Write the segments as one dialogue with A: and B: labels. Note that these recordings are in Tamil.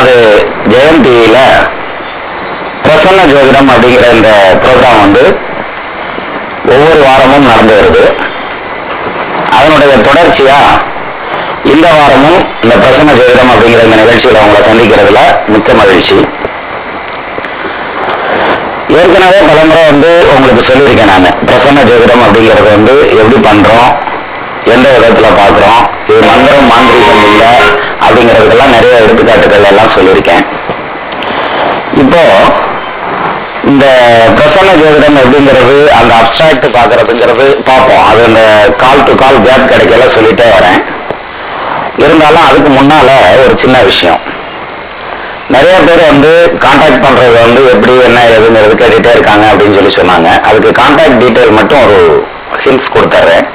A: நமது ஜெயம் டிவியில பிரசன்ன ஜோதிடம் அப்படிங்கிற இந்த ப்ரோக்ராம் வந்து ஒவ்வொரு வாரமும் நடந்து வருது. அதனுடைய தொடர்ச்சியா இந்த வாரமும் இந்த பிரசன்ன ஜோதிடம் அப்படிங்கிற இந்த நிகழ்ச்சியில உங்களை சந்திக்கிறதுல மிக்க மகிழ்ச்சி. ஏற்கனவே பலமுறை வந்து உங்களுக்கு சொல்லியிருக்கேன். நான் பிரசன்ன ஜோதிடம் அப்படிங்கிறது வந்து எப்படி பண்றோம், எந்த விதத்துல பாக்குறோம், இது மந்திரம் மாந்திரிகம் இல்லை அப்படிங்கிறதுக்கெல்லாம் நிறைய எடுத்துக்காட்டுகள் எல்லாம் சொல்லியிருக்கேன். இப்போ இந்த பிரசன்ன ஜோதிடம் அப்படிங்கிறது அந்த அப்சாக்ட் பாக்குறதுங்கிறது பார்ப்போம். அது இந்த கால் டு கால் கேப் கிடைக்கல சொல்லிட்டே வரேன். இருந்தாலும் அதுக்கு முன்னால ஒரு சின்ன விஷயம். நிறைய பேர் வந்து கான்டாக்ட் பண்றது வந்து எப்படி என்ன ஏதுங்கிறது கேட்டுட்டே இருக்காங்க அப்படின்னு சொல்லி சொன்னாங்க. அதுக்கு கான்டாக்ட் டீட்டெயில் மட்டும் ஒரு ஹிண்ட்ஸ் கொடுத்துறேன்.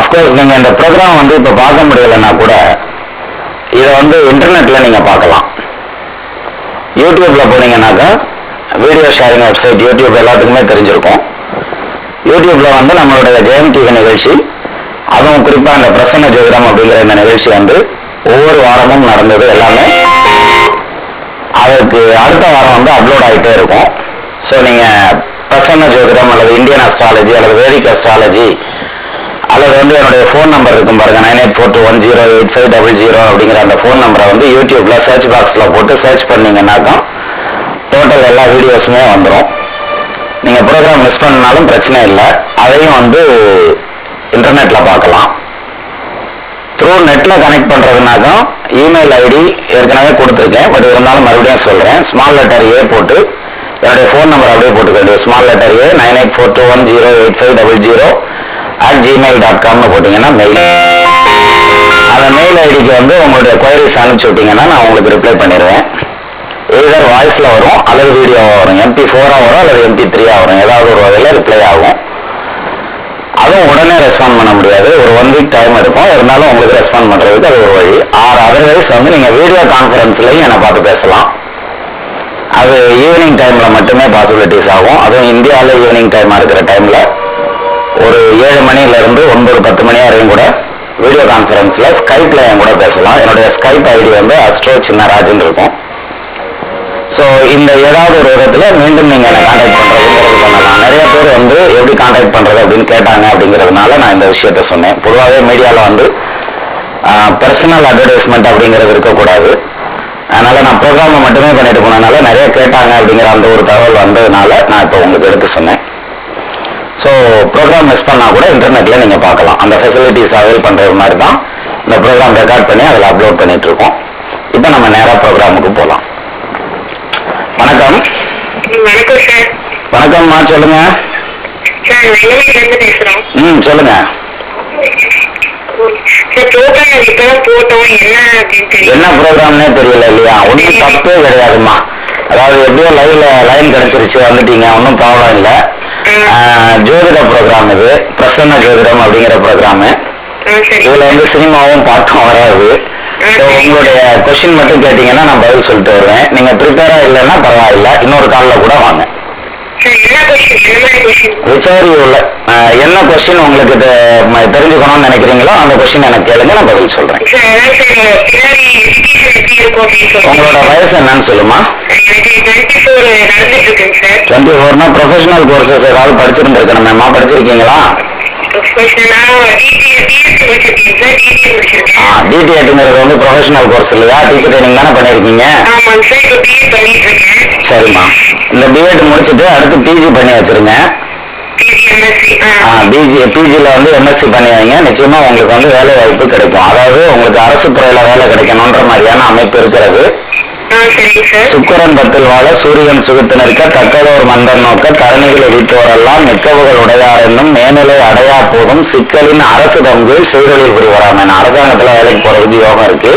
A: அஃப்கோர்ஸ் நீங்க இந்த ப்ரோக்ராம் வந்து இப்ப பார்க்க முடியலைன்னா கூட இதை வந்து இன்டர்நெட்ல நீங்க பார்க்கலாம். யூடியூப்ல போனீங்கன்னாக்கா வீடியோ ஷேரிங் வெப்சைட் யூடியூப் எல்லாத்துக்குமே தெரிஞ்சிருக்கும். யூடியூப்ல வந்து நம்மளுடைய ஜெயம் டிவி நிகழ்ச்சி, அதுவும் குறிப்பா இந்த பிரசன்ன ஜோதிடம் அப்படிங்கிற இந்த நிகழ்ச்சி வந்து ஒவ்வொரு வாரமும் நடந்தது எல்லாமே அதற்கு அடுத்த வாரம் வந்து அப்லோட் ஆகிட்டே இருக்கும். ஸோ நீங்க பிரசன்ன ஜோதிடம் அல்லது இந்தியன் அஸ்ட்ராலஜி அல்லது வேதிக் அஸ்ட்ராலஜி அல்லது வந்து என்னுடைய ஃபோன் நம்பர் இருக்கும் பாருங்க, 9842108500 அப்படிங்கிற அந்த ஃபோன் நம்பரை வந்து யூடியூப்ல சர்ச் பாக்ஸ்ல போட்டு சர்ச் பண்ணீங்கன்னாக்கா டோட்டல் எல்லா வீடியோஸுமே வந்துடும். நீங்க ப்ரோக்ராம் மிஸ் பண்ணாலும் பிரச்சனை இல்லை, அதையும் வந்து இன்டர்நெட்ல பார்க்கலாம். த்ரூ நெட்ல கனெக்ட் பண்றதுனாக்கா இமெயில் ஐடி ஏற்கனவே கொடுத்துருக்கேன், பட் இருந்தாலும் மறுபடியும் சொல்றேன். ஸ்மால் லெட்டர் ஏ போட்டு என்னுடைய ஃபோன் நம்பர் அப்படியே போட்டுக்க, ஸ்மால் லெட்டர் ஏ 9842108500 @gmail.com போட்டீங்கன்னா மெயில். அந்த மெயில் ஐடிக்கு வந்து உங்களுடைய குவரிஸ் அனுப்பிச்சு விட்டீங்கன்னா நான் உங்களுக்கு ரிப்ளை பண்ணிடுவேன். எதர் வாய்ஸ்ல வரும் அல்லது வீடியோ வரும், MP4 வரும் அல்லது MP3 வரும், ஏதாவது ஒரு வகையில் ரிப்ளை ஆகும். அதுவும் உடனே ரெஸ்பாண்ட் பண்ண முடியாது, ஒரு 1 வீக் டைம் எடுக்கும். இருந்தாலும் உங்களுக்கு ரெஸ்பாண்ட் பண்றதுக்கு அது ஒரு வழி. அதர்வைஸ் வந்து நீங்க வீடியோ கான்ஃபரன்ஸ்லையும் என்னை பார்த்து பேசலாம். அது ஈவினிங் டைம்ல மட்டுமே பாசிபிலிட்டிஸ் ஆகும். அதுவும் இந்தியாவில் ஈவினிங் டைமா இருக்கிற டைம்ல ஒரு 7 மணில இருந்து 9-10 மணி வரையும் கூட வீடியோ கான்ஃபரன்ஸ்ல ஸ்கைப்ல என் கூட பேசலாம். என்னுடைய ஸ்கைப் ஐடி வந்து அஸ்ட்ரோ சின்னராஜன் இருக்கும். ஸோ இந்த ஏதாவது ஒரு விதத்துல மீண்டும் நீங்க என்ன கான்டாக்ட் பண்றதுங்கிறது பண்ணலாம். நிறைய பேர் வந்து எப்படி கான்டாக்ட் பண்றது அப்படின்னு கேட்டாங்க. அப்படிங்கிறதுனால நான் இந்த விஷயத்த சொன்னேன். பொதுவாகவே மீடியால வந்து பர்சனல் அட்வர்டைஸ்மெண்ட் அப்படிங்கிறது இருக்கக்கூடாது. அதனால நான் ப்ரோக்ராமை மட்டுமே பண்ணிட்டு போனதுனால நிறைய கேட்டாங்க அப்படிங்கிற அந்த ஒரு தகவல் வந்ததுனால நான் இப்போ உங்களுக்கு எடுத்து சொன்னேன். ஸோ ப்ரோக்ராம் மிஸ் பண்ணா கூட இன்டர்நெட்ல நீங்க பார்க்கலாம். அந்த ஃபெசிலிட்டிஸ் அவைல் பண்றது மாதிரி தான் இந்த ப்ரோக்ராம் ரெக்கார்ட் பண்ணி அதில் அப்லோட் பண்ணிட்டு இருக்கோம். இப்போ நம்ம நேராக ப்ரோக்ராமுக்கு போகலாம். வணக்கம்.
B: வணக்கம் சார்.
A: வணக்கம்மா, சொல்லுங்க.
B: சார் நெல்லையிலிருந்து பேசுறோம்.
A: சொல்லுங்க.
B: சார் ப்ரோக்ராம் இப்பதான் போட்டோம், என்ன அப்படின்னு தெரியல.
A: என்ன ப்ரோக்ராம்னே தெரியல இல்லையா? ஒன்றும் தப்பே கிடையாதுமா. அதாவது எப்படியோ லைன் கிடைச்சிருச்சு, வந்துட்டீங்க, ஒன்றும் ப்ராப்ளம் இல்லை. ஜோதிட ப்ரோக்ராம் இது, பிரசன்ன ஜோதிடம் அப்படிங்கிற ப்ரோக்ராமு. இதுல வந்து சினிமாவும் பாட்டும் வராது. உங்களுடைய கொஸ்டின் மட்டும் கேட்டீங்கன்னா நான் பதில் சொல்லிட்டு வருவேன். நீங்க ப்ரிப்பேரா இல்லைன்னா பரவாயில்ல, இன்னொரு கால்ல கூட வாங்க. என்ன கொஸ்டின் உங்களுக்கு தெரிஞ்சுக்கணும்னு நினைக்கிறீங்களோ அந்த கொஸ்டின் எனக்கு கேளுங்க, நான் பதில் சொல்றேன். உங்களோட வயசு என்னன்னு சொல்லுமா? 24னா ப்ரொஃபஷனல் கோர்சஸ் ஏதாவது படிச்சிருந்துருக்கணுமேம்மா, படிச்சிருக்கீங்களா? டிடிஎட்ங்கிறது வந்து ப்ரொஃபஷனல் கோர்ஸ் இல்லையா? டீச்சர் ட்ரைனிங் தானே பண்ணிருக்கீங்க? சரிம்மா, இந்த பிஎட் முடிச்சுட்டு அடுத்து பிஜி பண்ணி வச்சிருங்க. பிஜில வந்து எம்எஸ்சி பண்ணி வைங்க. நிச்சயமா உங்களுக்கு வந்து வேலை வாய்ப்பு கிடைக்கும். அதாவது உங்களுக்கு அரசு துறையில வேலை கிடைக்கணும்ன்ற மாதிரியான அமைப்பு இருக்கிறது. சுக்கரன் 10 வாழ சூரியன் சுகுத்து நிற்க தக்கதோர் மந்தன் நோக்க தரணிகளை வீட்டோரெல்லாம் மிக்கவுகள் உடையார் என்னும் மேநிலை அடையா போதும் சிக்கலின் அரசு தங்கீழ் செய்தொழில் புரிவராம. அரசாங்கத்துல வேலைக்கு போறதுக்கு யோகம் இருக்கு,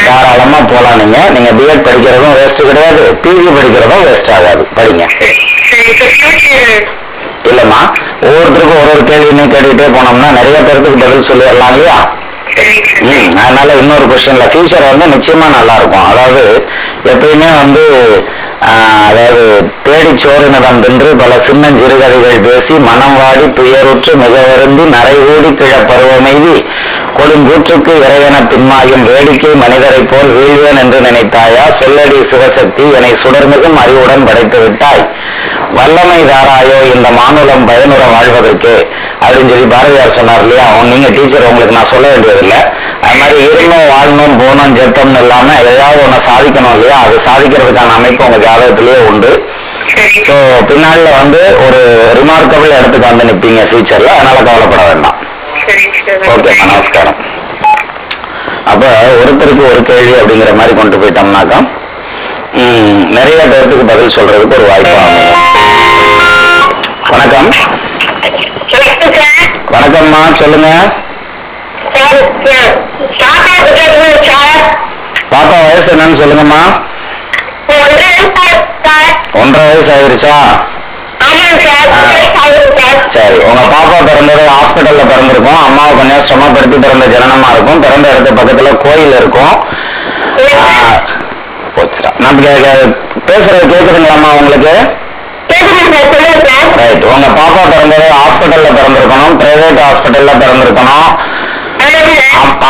A: தாராளமா போலாம். நீங்க பிஎட் படிக்கிறதும் வேஸ்ட் கிடையாது, பிஜி படிக்கிறதும் வேஸ்ட் ஆகாது, படிங்க. இல்லம்மா, ஒவ்வொருத்தருக்கும் ஒரு கேள்வி கேட்டுக்கிட்டே போனோம்னா நிறைய பேருக்கு பதில் சொல்லிடலாம் இல்லையா? அதனால இன்னொரு கொஸ்டின்ல ஃபியூச்சர் வந்து நிச்சயமா நல்லா இருக்கும். அதாவது எப்பயுமே வந்து அதாவது தேடி சோறுனிடம் தின்று பல சின்னஞ்சிறுகதைகள் பேசி மனம் வாடி துயருற்று மிக வருந்தி நரை ஊடி கிழ பருவமெய்தி கொடுங்கூ கூற்றுக்கு இறைவன பின்மாயும் வேடிக்கை மனிதரை போல் வீழ்வேன் என்று நினைத்தாயா? சொல்லடி சிவசக்தி, என்னை சுடர்மிகும் அறிவுடன் படைத்து விட்டாய். வல்லமை தாராயோ இந்த மானுலம் பயனுற வாழ்வதற்கு அப்படின்னு சொல்லி பாரதியார் சொன்னார் இல்லையா? நீங்க டீச்சர், உங்களுக்கு நான் சொல்ல வேண்டியதில்லை. அது மாதிரி இருந்தும் வாழணும் போகணும் ஜெத்தம்னு இல்லாம எதையாவது ஒண்ணு சாதிக்கணும் இல்லையா? அது சாதிக்கிறதுக்கான அமைப்பு உங்க ஜாதகத்திலேயே உண்டு. ஸோ பின்னால ஒரு ரிமார்க்கபிள் இடத்துக்கு வந்து நிற்பீங்க ஃபியூச்சர்ல, அதனால கவலைப்பட வேண்டாம். ஓகேம்மா, நமஸ்காரம். அப்ப ஒருத்தருக்கு ஒரு கேள்வி அப்படிங்கிற மாதிரி கொண்டு போயிட்டோம்னாக்கா நிறைய பேருக்கு பதில் சொல்றதுக்கு ஒரு வாய்ப்பு ஆகும். வணக்கம். வணக்கம்மா, சொல்லுங்க. பாப்பா வயசு என்னன்னு சொல்லுங்கம்மா. 1.5 வயசு ஆயிருச்சா? சரி, உங்க பாப்பா பிறந்தது ஹாஸ்பிட்டல்ல பிறந்திருக்கும். அம்மாவை கொஞ்சம் சிரமப்படுத்தி பிறந்த ஜனனமா இருக்கும். பிறந்த இடத்து பக்கத்துல கோயில் இருக்கும். நம்ம பேசுறது கேக்குதுங்களாம்மா உங்களுக்கு? ரைட். உங்க பாப்பா பிறந்தது ஹாஸ்பிட்டல்ல பிறந்திருக்கணும், பிரைவேட் ஹாஸ்பிட்டல்ல பிறந்திருக்கணும்.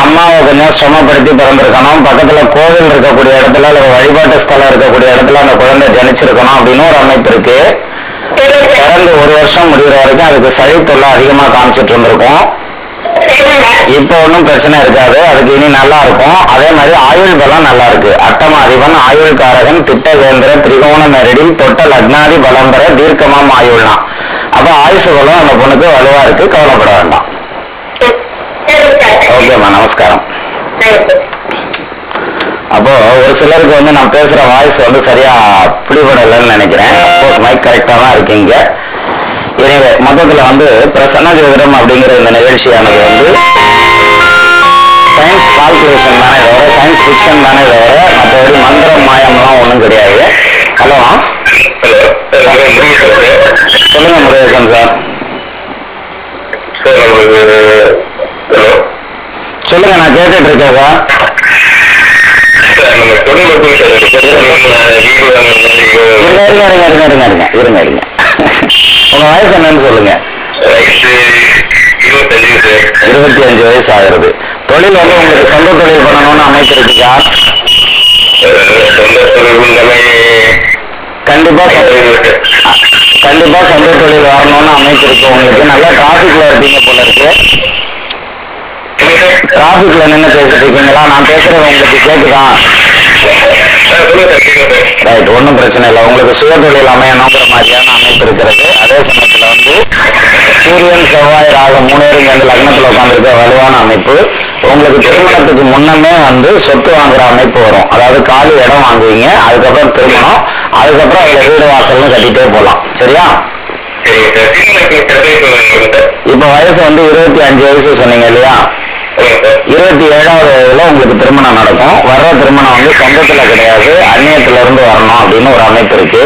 A: அம்மாவை கொஞ்சம் சிரமப்படுத்தி பிறந்திருக்கணும். பக்கத்துல கோவில் இருக்கக்கூடிய இடத்துல அல்லது வழிபாட்டு ஸ்தலம் இருக்கக்கூடிய இடத்துல அந்த குழந்தை ஜனிச்சிருக்கணும் அப்படின்னு ஒரு அமைப்பு இருக்கு. பிறந்து 1 வருஷம் முடிகிற வரைக்கும் அதுக்கு சளி தொல்லை அதிகமா காமிச்சிட்டு இருந்திருக்கும். இப்ப ஒன்றும் பிரச்சனை இருக்காது, அதுக்கு இனி நல்லா இருக்கும். அதே மாதிரி ஆயுள் பலம் நல்லா இருக்கு. அட்டமாதிபன் ஆயுள் காரகன் திட்டவேந்திர திரிகோண மெரடில் தொட்ட லக்னாதி பலம் பெற தீர்க்கமாம் ஆயுள்லாம். அப்ப ஆயுசு பலம் அந்த பொண்ணுக்கு வலுவா இருக்கு, கவலைப்பட வேண்டாம். ஓகேம்மா, நமஸ்காரம். அப்போ ஒரு சிலருக்கு நான் பேசுற வாய்ஸ் சரியா பிடிபடலைன்னு நினைக்கிறேன். மைக் கரெக்டா தான் இருக்கீங்க. எனவே மொத்தத்துல பிரசன்ன ஜோதிடம் அப்படிங்கிற இந்த நிகழ்ச்சியானது சயின்ஸ் கால்குலேஷன் தானே தவிர சயின்ஸ் ஃபிக்ஷன் தானே தவிர மற்றபடி மந்திரம் மாயம்லாம் ஒன்றும் கிடையாது. ஹலோ, சொல்லுங்க முருகேசன் சார். சொல்லுங்க, நான் கேட்டுட்டு இருக்கேன் சார். இருங்க. உங்க வயசு என்னன்னு சொல்லுங்க. 25 வயசு ஆகிறது. தொழில் உங்களுக்கு சொந்த தொழில் பண்ணணும்னு அமைப்பு இருக்குதா? கண்டிப்பா சொந்த தொழில் வரணும்னு அமைப்பு இருக்கு உங்களுக்கு. நல்லா டிராபிக்ல இருப்பீங்க போல இருக்கு. டிராபிக்ல நின்று பேசிட்டு இருக்கீங்களா? நான் பேசுறது உங்களுக்கு கேக்குதா? ரைட், ஒன்றும் பிரச்சனை இல்லை. உங்களுக்கு சுய தொழில் அமையணுங்கிற மாதிரியான அமைப்பு இருக்கிறது. அதே சமயத்துல சூரியன் செவ்வாய் ராகம் 3 பேரும் லக்னத்துல உட்காந்துருக்க வலுவான அமைப்பு. உங்களுக்கு திருமணத்துக்கு முன்னமே சொத்து வாங்குற அமைப்பு வரும். அதாவது காலி இடம் வாங்குவீங்க, அதுக்கப்புறம் திருமணம், அதுக்கப்புறம் அதுல வீடு வாசல்னு கட்டிட்டே போகலாம். சரியா? இப்ப வயசு 25 வயசு சொன்னீங்க இல்லையா? 27வது வயதுல உங்களுக்கு திருமணம் நடக்கும். வர்ற திருமணம் சொந்தத்துல கிடையாது, அந்நியத்துல இருந்து வரணும் அப்படின்னு ஒரு அமைப்பு இருக்கு.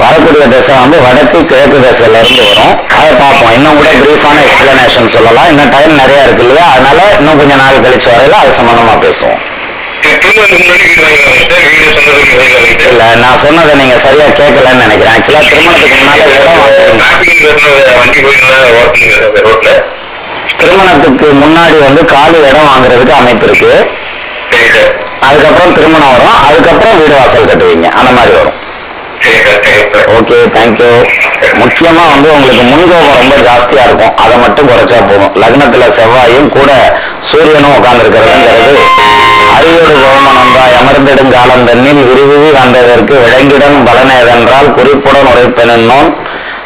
A: வரக்கூடிய திசை வடக்கு கிழக்கு திசையில இருந்து வரும். அதை பார்ப்போம். இன்னும் கூட பிரீஃபான எக்ஸ்பிளனேஷன் சொல்லலாம். இன்னும் டைம் நிறைய இருக்கு இல்லையா? அதனால இன்னும் கொஞ்சம் நாள் கழிச்சு வரையில அது சம்பந்தமா பேசுவோம். இல்ல, நான் சொன்னதை நீங்க சரியா கேட்கலன்னு நினைக்கிறேன். ஆக்சுவலா திருமணத்துக்கு முன்னாடி காலி இடம் வாங்குறதுக்கு அமைப்பு இருக்கு. அதுக்கப்புறம் திருமணம் வரும், அதுக்கப்புறம் வீடு வாசல் கட்டுவீங்க, அந்த மாதிரி வரும். Okay, thank you. முக்கியமா உங்களுக்கு முன்கோபம் ரொம்ப ஜாஸ்தியா இருக்கும். அதை மட்டும் குறைச்சா போதும். லக்னத்துல செவ்வாயும் கூட சூரியனும் உட்கார்ந்து இருக்கிறதுங்கிறது அறிவோடு கோபமனந்தாய் அமர்ந்திடும் காலம் தண்ணில் விரிவிரி வந்ததற்கு விளங்கிடம் பலனேதென்றால் குறிப்புடன் உரைப்பெனோன்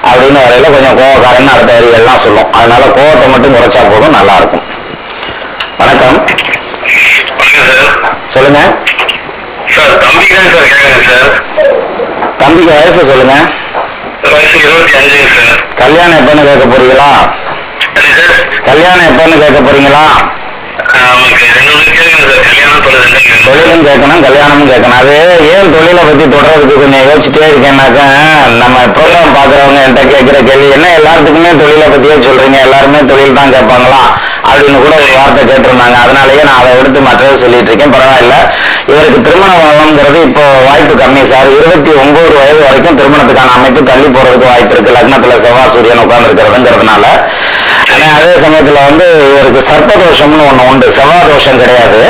A: அப்படின்னு வரையில கொஞ்சம் கோபக்காரன்னு அடுத்த வரிகள்லாம் சொல்லும். அதனால கோபத்தை மட்டும் குறைச்சா போதும், நல்லா இருக்கும். வணக்கம், சொல்லுங்க. தம்பிக்கு வயசு சொல்லுங்க. கல்யாணம் எப்பன்னு கேட்க போறீங்களா? தொழிலும் கேட்கணும், கல்யாணமும் கேட்கணும். அது ஏன் தொழிலை பத்தி தொடர்றதுக்கு கொஞ்சம் யோசிச்சுட்டே இருக்கேன்னாக்கா, நம்ம ப்ரோக்ராம் பாக்குறவங்க என்கிட்ட கேட்கிற கேள்வி என்ன, எல்லாத்துக்குமே தொழிலை பத்தியே சொல்றீங்க, எல்லாருமே தொழில் தான் கேட்பாங்களா அப்படின்னு கூட ஒரு வார்த்தை கேட்டிருந்தாங்க. அதனாலயே நான் அதை எடுத்து மற்றதை சொல்லிட்டு இருக்கேன். பரவாயில்ல, இவருக்கு திருமண வாழ்ங்கிறது இப்போ வாய்ப்பு கம்மி சார். 29 வயது வரைக்கும் திருமணத்துக்கான அமைப்பு தள்ளி போறதுக்கு வாய்ப்பு இருக்கு, லக்னத்துல செவ்வாய் சூரியன் உட்கார்ந்து இருக்கிறதுங்கிறதுனால. அதே சமயத்துல இவருக்கு உங்களுக்கு சர்ப்பதோஷம்னு ஒண்ணு உண்டு, செவ்வாய் தோஷம் கிடையாது,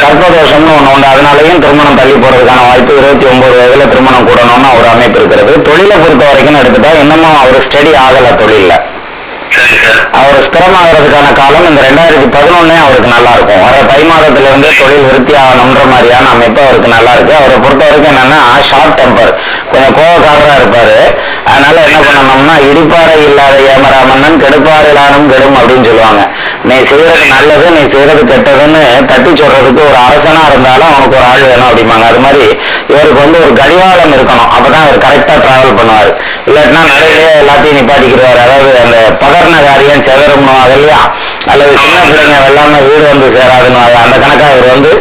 A: சர்ப்பதோஷம்னு ஒண்ணு உண்டு. அதனாலயும் திருமணம் தள்ளி போறதுக்கான வாய்ப்பு 29 வயதுல திருமணம் கூடணும்னு ஒரு அமைப்பு இருக்கிறது. தொழிலை பொறுத்த வரைக்கும் எடுத்துட்டா இன்னமும் அவர் ஸ்டடி ஆகல தொழில. அவர் ஸ்திரமாகிறதுக்கான காலம் இந்த 2011 அவருக்கு நல்லா இருக்கும். வர தை மாதத்துல இருந்து தொழில் விருத்தி ஆகணுன்ற மாதிரியான அமைப்பு அவருக்கு நல்லா இருக்கு. அவரை பொறுத்த வரைக்கும் என்னன்னா ஷார்ட் டெம்பர், கொஞ்சம் கோபக்காரரா இருப்பாரு. அதனால என்ன பண்ணணும்னா இடிப்பாறை இல்லாத ஏமராமன்னன் கெடுப்பாறை இல்லானும் கெடும் அப்படின்னு சொல்லுவாங்க. நீ செய்யறது நல்லது, நீ செய்யறது கெட்டதுன்னு தட்டி சொல்றதுக்கு ஒரு அரசனா இருந்தாலும் அவனுக்கு ஒரு ஆள் வேணும் அப்படிம்பாங்க. அது மாதிரி இவருக்கு வந்து ஒரு கடிவாளம் இருக்கணும், அப்பதான் அவர் கரெக்டா டிராவல் பண்ணுவார். இல்லாட்டினா நிறைய எல்லாத்தையும் நிப்பாட்டிக்கிறாரு. அதாவது அந்த பகர்ண காரியம் செதறும்னுவாங்க இல்லையா, அல்லது சின்ன பிள்ளைங்க வெள்ளாம வீடு வந்து சேராதுன்னு அந்த கணக்கா இவர் வந்து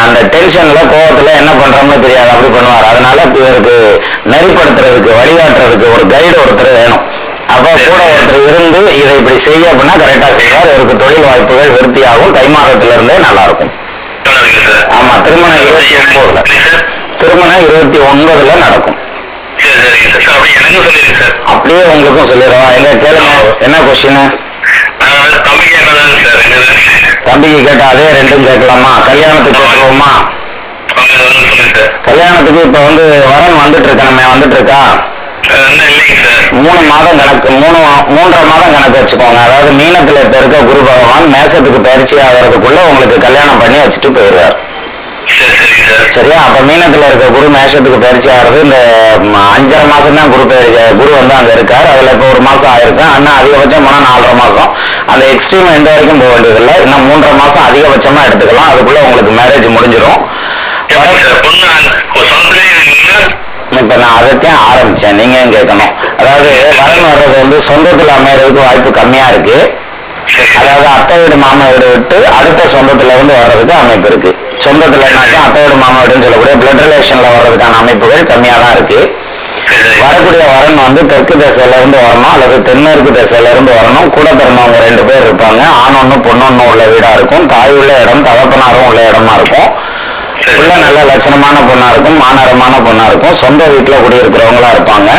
A: அந்த டென்ஷன்ல கோவத்துல என்ன பண்றோம்னு தெரியாது, அப்படி பண்ணுவார். அதனால இவருக்கு நெறிப்படுத்துறதுக்கு வழிகாட்டுறதுக்கு ஒரு கைடு ஒருத்தர் வேணும். அப்ப கூட ஒருத்தர் இருந்து இதை இப்படி செய்ய அப்படின்னா கரெக்டா செய்வார். இவருக்கு தொழில் வாய்ப்புகள் விருத்தியாகும். தை மாதத்துல இருந்தே நல்லா இருக்கும். ஆமா, திருமணம் 29ல, திருமணம் 29ல நடக்கும். அப்படியே உங்களுக்கும் சொல்லிடுவா. எங்க கேளுங்க, என்ன கொஸ்டின்? தம்பிக்கு கேட்டா அதே ரெண்டும் கேட்கலாமா? கல்யாணத்துக்கு கேட்கலாமா? கல்யாணத்துக்கு இப்ப வந்து வரன் வந்துட்டு இருக்க, நம்ம வந்துட்டு இருக்கா 3 மாதம் கணக்கு, 3.5 மாதம் கணக்கு வச்சுக்கோங்க. அதாவது மீனத்துல இப்ப இருக்க குரு பகவான் மேசத்துக்கு பயிற்சி ஆகிறதுக்குள்ள உங்களுக்கு கல்யாணம் பண்ணி வச்சுட்டு போயிடுவார். சரியா? அப்ப மீனத்துல இருக்க குரு மேஷத்துக்கு பயிற்சி ஆகிறது இந்த 5.5 மாசம் தான் குரு வந்து அங்க இருக்காரு. அதுல இப்ப 1 மாசம் ஆயிருக்கும். அண்ணா அதிகபட்சம் போனா 4.5 மாசம். அந்த எக்ஸ்ட்ரீம் எந்த வரைக்கும் போக வேண்டியதில்லை. இன்னும் 3.5 மாசம் அதிகபட்சமா எடுத்துக்கலாம். அதுக்குள்ள உங்களுக்கு மேரேஜ் முடிஞ்சிடும். இப்ப நான் அதைத்தான் ஆரம்பிச்சேன், நீங்க கேட்கணும். அதாவது வரன் வர்றது வந்து சொந்தத்துல அமையறதுக்கு வாய்ப்பு கம்மியா இருக்கு. அதாவது அத்தை வீடு மாமா வீடு விட்டு அடுத்த சொந்தத்துல இருந்து வர்றதுக்கு அமைப்பு இருக்கு. சொந்தத்துல என்னாக்கா அத்தை வீடு மாமா வீடுன்னு சொல்லக்கூடிய பிளட் ரிலேஷன்ல வர்றதுக்கான அமைப்புகள் கம்மியா தான் இருக்கு. வரக்கூடிய வரன் வந்து தெற்கு திசையில இருந்து வரணும் அல்லது தென்மேற்கு திசையில இருந்து வரணும். கூட பிறந்தவங்க 2 பேர் இருப்பாங்க. ஆண் ஒண்ணு பொண்ணு ஒண்ணு உள்ள வீடா இருக்கும். தாய் உள்ள இடம், தகப்பனாரும் உள்ள இடமா இருக்கும். உள்ள நல்ல லட்சணமான பொண்ணா இருக்கும், மாநகரமான பொண்ணா இருக்கும். சொந்த வீட்டுல குடியிருக்கிறவங்களா இருப்பாங்க.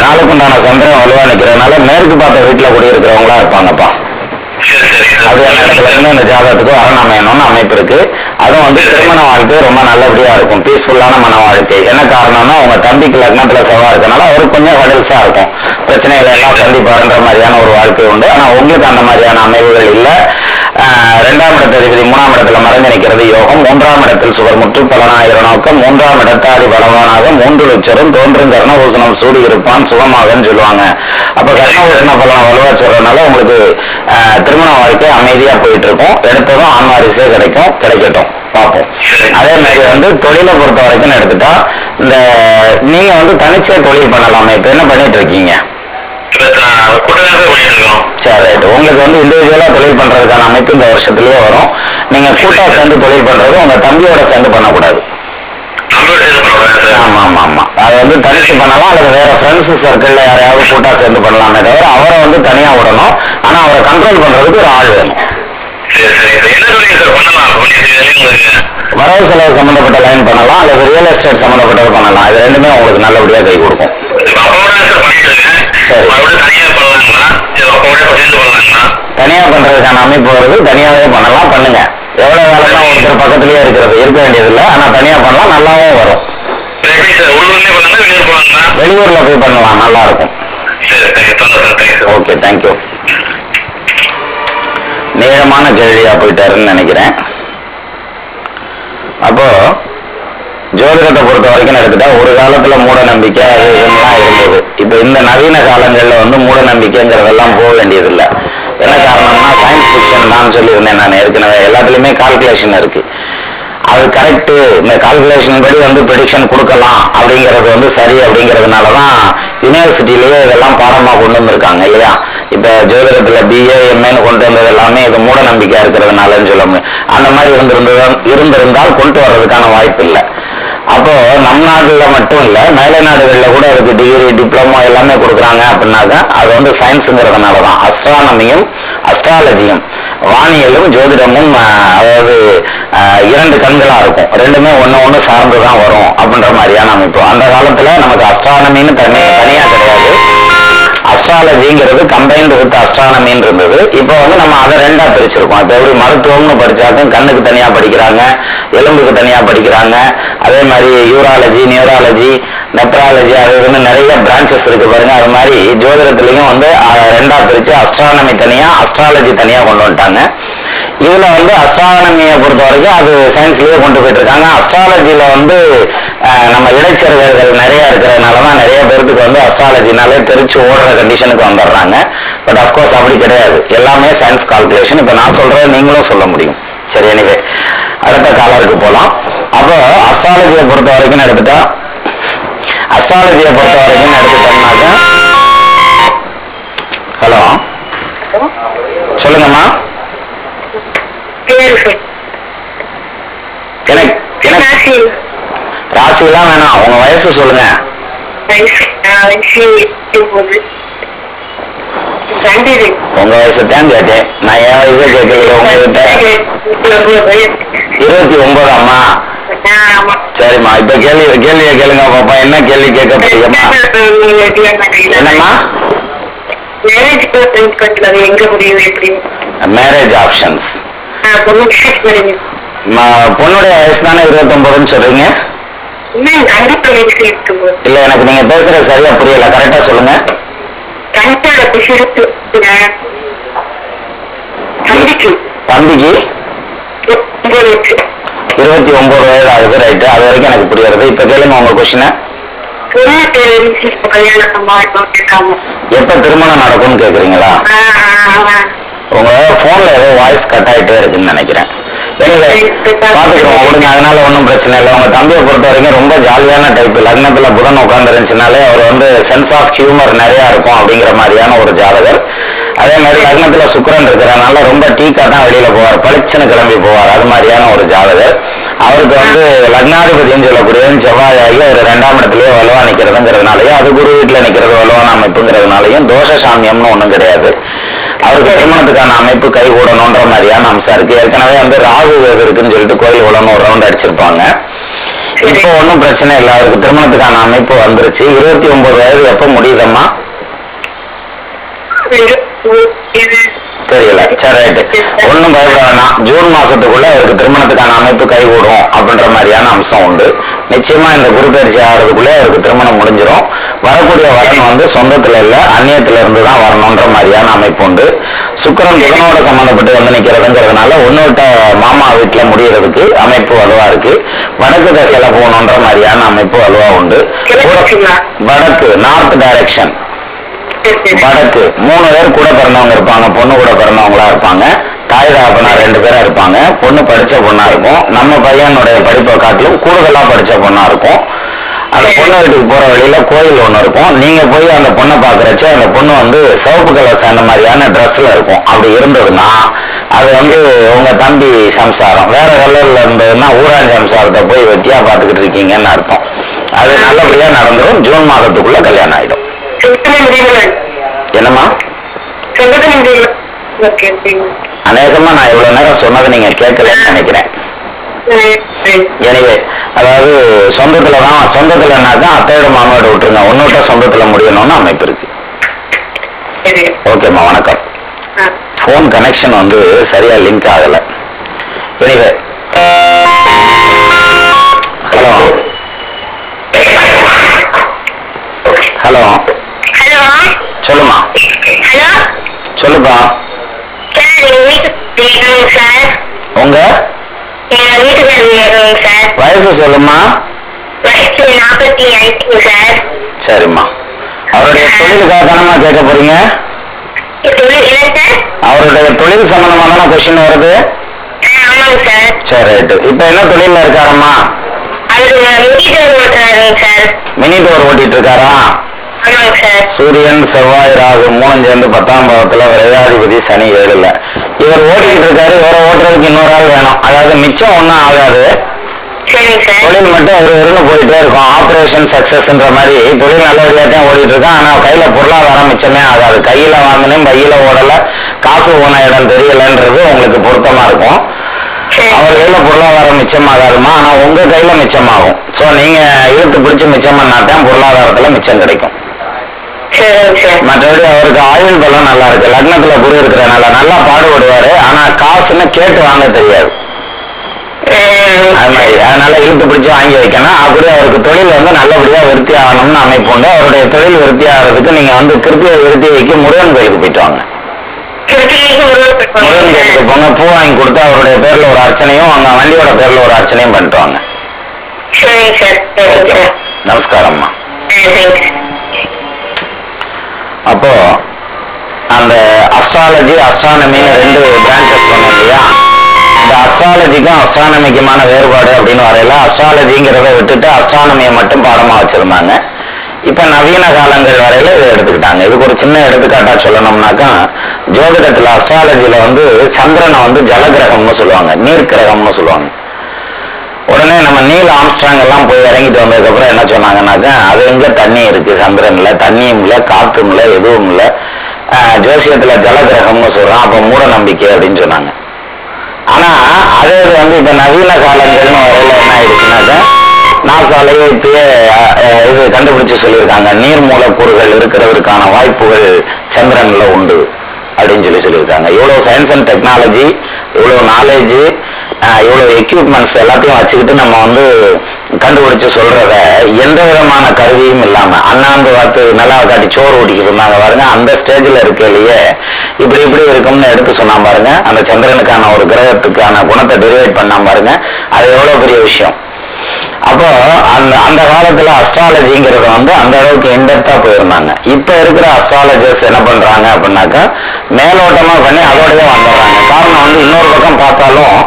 A: நாளுக்குண்டான சந்திரன் வலுவா நிக்கிறதுனால மேற்கு பார்த்த வீட்டுல குடியிருக்கிறவங்களா இருப்பாங்கப்பா. அது இடத்துல இந்த ஜாதகத்துக்கு வரன் அமையணும்னு அமைப்பு இருக்கு. அதுவும் வந்து திருமண வாழ்க்கை ரொம்ப நல்லபடியா இருக்கும், பீஸ்ஃபுல்லான மன வாழ்க்கை. என்ன காரணம்னா உங்க தம்பிக்கு லக்னத்துல செவ்வாய் இருக்கனால அவருக்கு கொஞ்சம் வடல்ஸா இருக்கும், பிரச்சனைகளை எல்லாம் சந்திப்பாருன்ற மாதிரியான ஒரு வாழ்க்கை உண்டு. ஆனா உங்களுக்கு அந்த மாதிரியான அமைவுகள் இல்லை. 2ஆம் இடத்ததிபதி 3ஆம் இடத்துல மறைஞ்சு நிற்கிறது யோகம். 3ஆம் இடத்தில் சுவர் முற்று பலனாயிர நோக்கம். 3ஆம் இடத்தாடி பலவானாக 3 லட்சம் தோன்றும் கர்ணபூசணம் சூடி இருப்பான் சுகமாகன்னு சொல்லுவாங்க. அப்ப கர்ணபூசண பலனை வலுவா சொல்றதுனால உங்களுக்கு திருமண வாழ்க்கை அமைதியா போயிட்டு இருக்கும். எடுத்ததும் ஆண்வாரிசே கிடைக்கட்டும், பார்ப்போம். அதே மாதிரி வந்து தொழிலை பொறுத்த வரைக்கும் எடுத்துட்டா இந்த நீங்க வந்து தனிச்சே தொழில் பண்ணலாமே. இப்ப என்ன பண்ணிட்டு இருக்கீங்க? சரி, ரைட். உங்களுக்கு வந்து இண்டிவிஜுவலா தொழில் பண்றதுக்கான அமைப்பு இந்த வருஷத்துலயே வரும். நீங்க கூட்டா சேர்ந்து தொழில் பண்றது உங்க தம்பியோட சேர்ந்து பண்ணக்கூடாது. ஆமா ஆமா ஆமா, அதை வந்து தனிச்சு பண்ணலாம் அல்லது வேற ஃப்ரெண்ட்ஸ் சர்க்கிள்ல யாரையாவது கூட்டா சேர்ந்து பண்ணலாமே தவிர அவரை வந்து தனியா விடணும். ஆனா அவரை கண்ட்ரோல் பண்றதுக்கு ஒரு ஆள் வேணும். வரவு செலவு சம்பந்தப்பட்ட லைன் பண்ணலாம் அல்லது ரியல் எஸ்டேட் சம்பந்தப்பட்டது பண்ணலாம். இது ரெண்டுமே உங்களுக்கு நல்லபடியா கை கொடுக்கும். சரி, தனியா பண்றதுக்கான அமைப்பு வருது. தனியாவே பண்ணலாம், பண்ணுங்க. எவ்வளவு வேலைதான் ஒருத்தர் பக்கத்திலேயே இருக்க வேண்டியதில்லை. ஆனா தனியா பண்ணலாம், நல்லாவும் வரும். வெளியூர்ல போய் பண்ணலாம், நல்லா இருக்கும். Okay, thank you. நீளமான கேள்வியா போயிட்டாருன்னு நினைக்கிறேன். அப்போ ஜோதிடத்தை பொறுத்த வரைக்கும் எடுத்துட்டா ஒரு காலத்துல மூட நம்பிக்கை அது இதெல்லாம் இருந்தது. இப்ப இந்த நவீன காலங்கள்ல வந்து மூட நம்பிக்கைங்கிறதெல்லாம் போக வேண்டியதில்லை. என்ன காரணம்னா சயின்ஸ் ஃபிக்ஷன் நான் சொல்லியிருந்தேன். நான் ஏற்கனவே எல்லாத்துலயுமே கால்குலேஷன் இருக்கு. அது கரெக்டு, இந்த கால்குலேஷன் படி வந்து ப்ரெடிக்ஷன் கொடுக்கலாம் அப்படிங்கிறது வந்து சரி. அப்படிங்கிறதுனாலதான் யூனிவர்சிட்டிலேயே இதெல்லாம் பாடமா கொண்டு வந்திருக்காங்க இல்லையா. இப்ப ஜோதிடத்துல BA MAன்னு கொண்டு வந்தது எல்லாமே இது மூட நம்பிக்கையா இருக்கிறதுனாலன்னு சொல்ல முடியும். அந்த மாதிரி இருந்திருந்தால் கொண்டு வர்றதுக்கான வாய்ப்பு இல்லை. அப்போ நம் நாடுல மட்டும் இல்ல, மேலை நாடுகள்ல கூட அதுக்கு டிகிரி டிப்ளமோ எல்லாமே கொடுக்குறாங்க. அப்படின்னாக்கா அது வந்து சயின்ஸுங்கிறதுனாலதான். அஸ்ட்ரானமியும் அஸ்ட்ராலஜியும் வானியலும் ஜோதிடமும் அதாவது 2 கண்களா இருக்கும். ரெண்டுமே ஒண்ணு சார்ந்துதான் வரும் அப்படின்ற மாதிரியான அமைப்பு. அந்த காலத்துல நமக்கு அஸ்ட்ரானமின்னு தனியா கிடையாது. அஸ்ட்ராலஜிங்கிறது கம்பைன்டு வித் அஸ்ட்ரானமின்னு இருந்தது. இப்போ வந்து நம்ம அதை ரெண்டா பிரிச்சிருக்கோம். இப்போ எப்படி மருத்துவம்னு படிச்சாக்கும் கண்ணுக்கு தனியா படிக்கிறாங்க, எலும்புக்கு தனியா படிக்கிறாங்க. அதே மாதிரி யூராலஜி, நியூராலஜி, நெப்ராலஜி, அது வந்து நிறைய பிரான்ச்சஸ் இருக்கு பாருங்க. அது மாதிரி ஜோதிடத்திலையும் வந்து ரெண்டா பிரிச்சு அஸ்ட்ரானமி தனியா, அஸ்ட்ராலஜி தனியா கொண்டு வந்துட்டாங்க. இதுல வந்து அஸ்ட்ரானமியை பொறுத்த வரைக்கும் அது சயின்ஸ்லயே கொண்டு போயிட்டு இருக்காங்க. அஸ்ட்ராலஜில வந்து நம்ம இடைச்செருகல்கள் நிறைய இருக்கிறதுனாலதான் நிறைய பேருக்கு வந்து அஸ்ட்ராலஜினாலே தெரிச்சு ஓடுற கண்டிஷனுக்கு வந்துடுறாங்க. பட் அப்கோர்ஸ் அப்படி கிடையாது. எல்லாமே சயின்ஸ் கால்குலேஷன். இப்ப நான் சொல்றது நீங்களும் சொல்ல முடியும். சரி, எனவே அடுத்த காலருக்கு போலாம். அப்போ அஸ்ட்ராலஜியை பொறுத்த வரைக்கும் எடுத்துட்டோம்னாக்க ஹலோ சொல்லுங்கம்மா. ராசிலாம் வேணாம், உங்க வயசு சொல்லுங்க. உங்க வயசு தான் கேட்டேன், நான் என் வயசு கேட்கல உங்ககிட்ட. 29. சரிம்மா, இப்ப கேள்வியை கேளுங்க பாப்பா. என்ன கேள்வி கேட்க போறீங்கம்மா? என்னம்மா? Marriage options. பொண்ணுடைய வயசு தானே 29ன்னு சொல்றீங்க? இல்ல, எனக்கு நீங்க பேசுறது சரியா புரியல. கரெக்டா சொல்லுங்க. தம்பிக்கு 29 வயது ஆகுது. ரைட்டு, அது வரைக்கும் எனக்கு புரியுறது. இப்ப கேளுங்க உங்க கொஸ்டின். எப்ப திருமணம் நடக்கும்னு கேக்குறீங்களா? உங்க போன்ல ஏதோ வாய்ஸ் கட் ஆயிட்டே இருக்குன்னு நினைக்கிறேன். பாத்துக்கிறோம், விடுங்க, அதனால ஒன்றும் பிரச்சனை இல்லை. உங்க தம்பியை பொறுத்த வரைக்கும் ரொம்ப ஜாலியான டைப். லக்னத்துல புதன் உட்காந்துருந்துச்சுனாலே அவர் வந்து சென்ஸ் ஆஃப் ஹியூமர் நிறைய இருக்கும் அப்படிங்கிற மாதிரியான ஒரு ஜாதகர். அதே மாதிரி லக்னத்துல சுக்கிரன் இருக்கிறனால ரொம்ப டீக்கா தான் வெளியில போவார், பளிச்சுன்னு கிளம்பி போவார். அது மாதிரியான ஒரு ஜாதகர். அவருக்கு வந்து லக்னாதிபதினு சொல்லக்கூடிய செவ்வாயாகி ஒரு 2ஆம் இடத்துலயே வலுவா நிக்கிறதுங்கிறதுனாலயும், அது குரு வீட்டுல நிக்கிறது வலுவான அமைப்புங்கிறதுனாலயும் தோஷ சாமியம்னு ஒண்ணும் கிடையாது. அவருக்கு திருமணத்துக்கான அமைப்பு கை கூடணுன்ற மாதிரியான அம்சம் இருக்கு. ஏற்கனவே வந்து ராகு இருக்குன்னு சொல்லிட்டு கோயில் உடனே ஒரு ரவுண்ட் அடிச்சிருப்பாங்க. இப்போ ஒன்றும் பிரச்சனை இல்லை, அவருக்கு திருமணத்துக்கான அமைப்பு வந்துருச்சு. 29 வயது எப்ப முடியுதம்மா? தெரியல. சரி, ரைட்டு, ஒன்றும் பயப்பட வேணாம். ஜூன் மாசத்துக்குள்ள அவருக்கு திருமணத்துக்கான அமைப்பு கைகூடும் அப்படின்ற மாதிரியான அம்சம் உண்டு. நிச்சயமா இந்த குரு பயிற்சி ஆகிறதுக்குள்ளே அவருக்கு திருமணம் முடிஞ்சிடும். வரக்கூடிய வரன் வந்து சொந்தத்துல இல்ல, அந்நியத்துல இருந்து தான் வரணுன்ற மாதிரியான அமைப்பு உண்டு. சுக்கிரன் புதனோட சம்பந்தப்பட்டு வந்து நிக்கிறதுங்கிறதுனால ஒன்னு விட்ட மாமா வீட்டுல முடியறதுக்கு அமைப்பு வலுவா இருக்கு. வடக்கு திசையில போகணுன்ற மாதிரியான அமைப்பு வலுவா உண்டு. வடக்கு, நார்த் டைரக்ஷன், வடக்கு. 3 பேர் கூட பிறந்தவங்க இருப்பாங்க, பொண்ணு கூட பிறந்தவங்களா இருப்பாங்க. தாய் தகப்பனார் 2 பேரா இருப்பாங்க. பொண்ணு படிச்ச பொண்ணா இருக்கும். நம்ம பையனுடைய படிப்பை காட்டிலும் கூடுதலா படிச்ச பொண்ணா இருக்கும். அந்த பொண்ணு வீட்டுக்கு போற வழியில கோயில் ஒண்ணு இருக்கும். நீங்க போய் அந்த பொண்ணை பாக்குறச்ச அந்த பொண்ணு வந்து சிவப்பு கலர் சேர்ந்த மாதிரியான ட்ரெஸ்ல இருக்கும். அப்படி இருந்ததுன்னா அது வந்து உங்க தம்பி சம்சாரம். வேற கலர்ல இருந்ததுன்னா ஊராட்சி சம்சாரத்தை போய் வெட்டியா பாத்துக்கிட்டு இருக்கீங்கன்னு அர்த்தம். அது நல்லபடியா நடந்துடும். ஜூன் மாதத்துக்குள்ள கல்யாணம் ஆயிடும். என்னம்மா? அநேகமா நான் இவ்வளவு நேரம் சொன்னதை நீங்க கேட்கலன்னு நினைக்கிறேன். எனவே அதாவது சொந்தத்துலனாக்கா அத்தையோட மாமாவோட விட்டுருங்க, ஒன்னோட சொந்தத்துல முடியணும்னு அமைப்பு இருக்கு. ஓகேம்மா, வணக்கம். போன் கனெக்ஷன் வந்து சரியா லிங்க் ஆகல. எனவே ஹலோ ஹலோ சொல்லுமா. சொல்லுப்பா. உங்க வயசு சொல்லுமா. சரிம்மா. அவருடைய தொழிலுக்காக தானமா கேட்க போறீங்க? அவருடைய தொழில் சம்பந்தமான கொஸ்டின் வருது. சரி, ரைட்டு. இப்ப என்ன தொழில இருக்காரம்மா? மினி டோர் ஓட்டிட்டு இருக்காரா? சூரியன் செவ்வாய் ராகு 3 சேர்ந்து 10ஆம் பாவத்துல விரையாதிபதி சனி 7ல. இவர் ஓட்டிட்டு இருக்காரு. இவரை ஓட்டுறதுக்கு இன்னொரு ஆள் வேணும். அதாவது மிச்சம் ஒன்றும் ஆகாது, தொழில் மட்டும் ஒரு போயிட்டே இருக்கும். ஆபரேஷன் சக்சஸ்ன்ற மாதிரி தொழில் நல்லபடியா தான் ஓடிட்டு இருக்கான். ஆனா கையில பொருளாதாரம் மிச்சமே ஆகாது. கையில வாங்கினேன், பையில ஓடல, காசு போன இடம் தெரியலன்றது உங்களுக்கு பொருத்தமா இருக்கும். அவர் கையில பொருளாதாரம் மிச்சமாகாதுமா, ஆனா உங்க கையில மிச்சமாகும். சோ நீங்க இழுத்து பிடிச்சு மிச்சம் பண்ணாதான் பொருளாதாரத்துல மிச்சம் கிடைக்கும்.
B: சரிங்க சார்.
A: மற்றபடி அவருக்கு ஆயுள் பலம் நல்லா இருக்கு, லக்னத்துல குரு இருக்கிறனால நல்லா பாடுபடுவாரு. ஆனா காசுன்னு கேட்டு வாங்க தெரியாது. அது மாதிரி அதனால இழுத்து பிடிச்சு வாங்கி வைக்கணும். அப்படி அவருக்கு தொழில் வந்து நல்லபடியா விருத்தி ஆகணும்னு அமைப்பு உண்டு. அவருடைய தொழில் விருத்தி ஆகிறதுக்கு நீங்க வந்து கிருத்தியை விருத்தி வைக்க முருகன் கோயிலுக்கு போயிட்டு வாங்க. முருகன் கோயிலுக்கு போங்க, பூ வாங்கி கொடுத்து அவருடைய பேர்ல ஒரு அர்ச்சனையும் அவங்க வண்டியோட பேர்ல ஒரு அர்ச்சனையும் பண்ணிட்டு வாங்க.
B: சரிங்க சார். சரிங்க சார்.
A: நமஸ்காரம்மா. அப்போ அந்த அஸ்ட்ராலஜி அஸ்ட்ரானமின்னு 2 பிரான்ச்சஸ் சொன்னோம் இல்லையா? இந்த அஸ்ட்ராலஜிக்கும் அஸ்ட்ரானமிக்குமான வேறுபாடு அப்படின்னு வரையில அஸ்ட்ராலஜிங்கிறத விட்டுட்டு அஸ்ட்ரானமியை மட்டும் பாடமா வச்சிருந்தாங்க. இப்ப நவீன காலங்கள் வரையில இதை எடுத்துக்கிட்டாங்க. இதுக்கு ஒரு சின்ன எடுத்துக்காட்டா சொல்லணும்னாக்கா, ஜோதிடத்துல அஸ்ட்ராலஜில வந்து சந்திரனை வந்து ஜலகிரகம்னு சொல்லுவாங்க, நீர் கிரகம்னு சொல்லுவாங்க. உடனே நம்ம நீல் ஆம்ஸ்ட்ராங் எல்லாம் போய் இறங்கிட்டு வந்ததுக்கு அப்புறம் என்ன சொன்னாங்கன்னாக்கா, அது எங்க தண்ணி இருக்கு, சந்திரன்ல தண்ணியும் இல்லை காத்தும் இல்லை எதுவும் இல்லை, ஜோசியத்துல ஜலகிரகம்னு சொல்றான், அப்ப மூட நம்பிக்கை அப்படின்னு சொன்னாங்க. ஆனா அதே இது வந்து இப்ப நவீன காலங்கள்னு வரையில என்ன ஆயிடுச்சுனாக்கா, நாசாலையே இப்பயே இது கண்டுபிடிச்சு சொல்லியிருக்காங்க, நீர் மூலக்கூறுகள் இருக்கிறதுக்கான வாய்ப்புகள் சந்திரன்ல உண்டு அப்படின்னு சொல்லியிருக்காங்க. இவ்வளவு சயின்ஸ் அண்ட் டெக்னாலஜி, இவ்வளவு நாலேஜ், இவ்வளவு எக்யூப்மெண்ட்ஸ் எல்லாத்தையும் வச்சுக்கிட்டு நம்ம வந்து கண்டுபிடிச்சு சொல்றத எந்த விதமான கருவியும் இல்லாம அண்ணாந்து பார்த்து நல்லா காட்டி சோறு ஊட்டிக்கிட்டு இருந்தாங்க பாருங்க. அந்த ஸ்டேஜ்ல இருக்கையிலேயே இப்படி இப்படி இருக்கும்னு எடுத்து சொன்னா பாருங்க. அந்த சந்திரனுக்கான ஒரு கிரகத்துக்கான குணத்தை டெரிவேட் பண்ணா பாருங்க. அது எவ்வளவு பெரிய விஷயம். அப்போ அந்த காலத்துல அஸ்ட்ராலஜிங்கிறத வந்து அந்த அளவுக்கு இன்டெப்தா போயிருந்தாங்க. இப்ப இருக்கிற அஸ்ட்ராலஜர்ஸ் என்ன பண்றாங்க அப்படின்னாக்கா, மேலோட்டமா பண்ணி அதோடய வந்துடுறாங்க. காரணம் வந்து இன்னொரு பக்கம் பார்த்தாலும்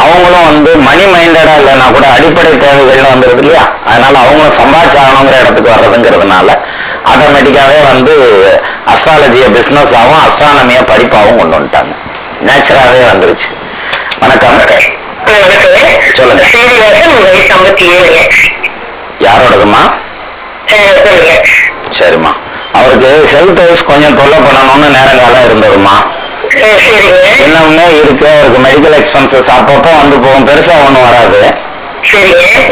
A: அவங்களும் வந்து மணி மைண்டடா இல்லைன்னா கூட அடிப்படை தேவைகள்னு வந்துருது இல்லையா? அதனால அவங்களும் சம்பாதிச்சாகணுங்கிற இடத்துக்கு வர்றதுங்கிறதுனால ஆட்டோமேட்டிக்காவே வந்து அஸ்ட்ராலஜியை பிசினஸ் ஆகும், அஸ்ட்ரானமியை படிப்பாகவும் கொண்டு வந்துட்டாங்க. நேச்சராகவே வந்துருச்சு. வணக்கம். சொல்லுங்க. யாரோடதுமா? சரிம்மா. அவருக்கு ஹெல்த் வைஸ் கொஞ்சம் தொல்லை பண்ணணும்னு நேரங்காலம் இருந்ததுமா. இன்னுமே இருக்கு. அவருக்கு மெடிக்கல் எக்ஸ்பென்சஸ் அப்பப்போ வந்து போகும், பெருசா ஒண்ணும் வராது.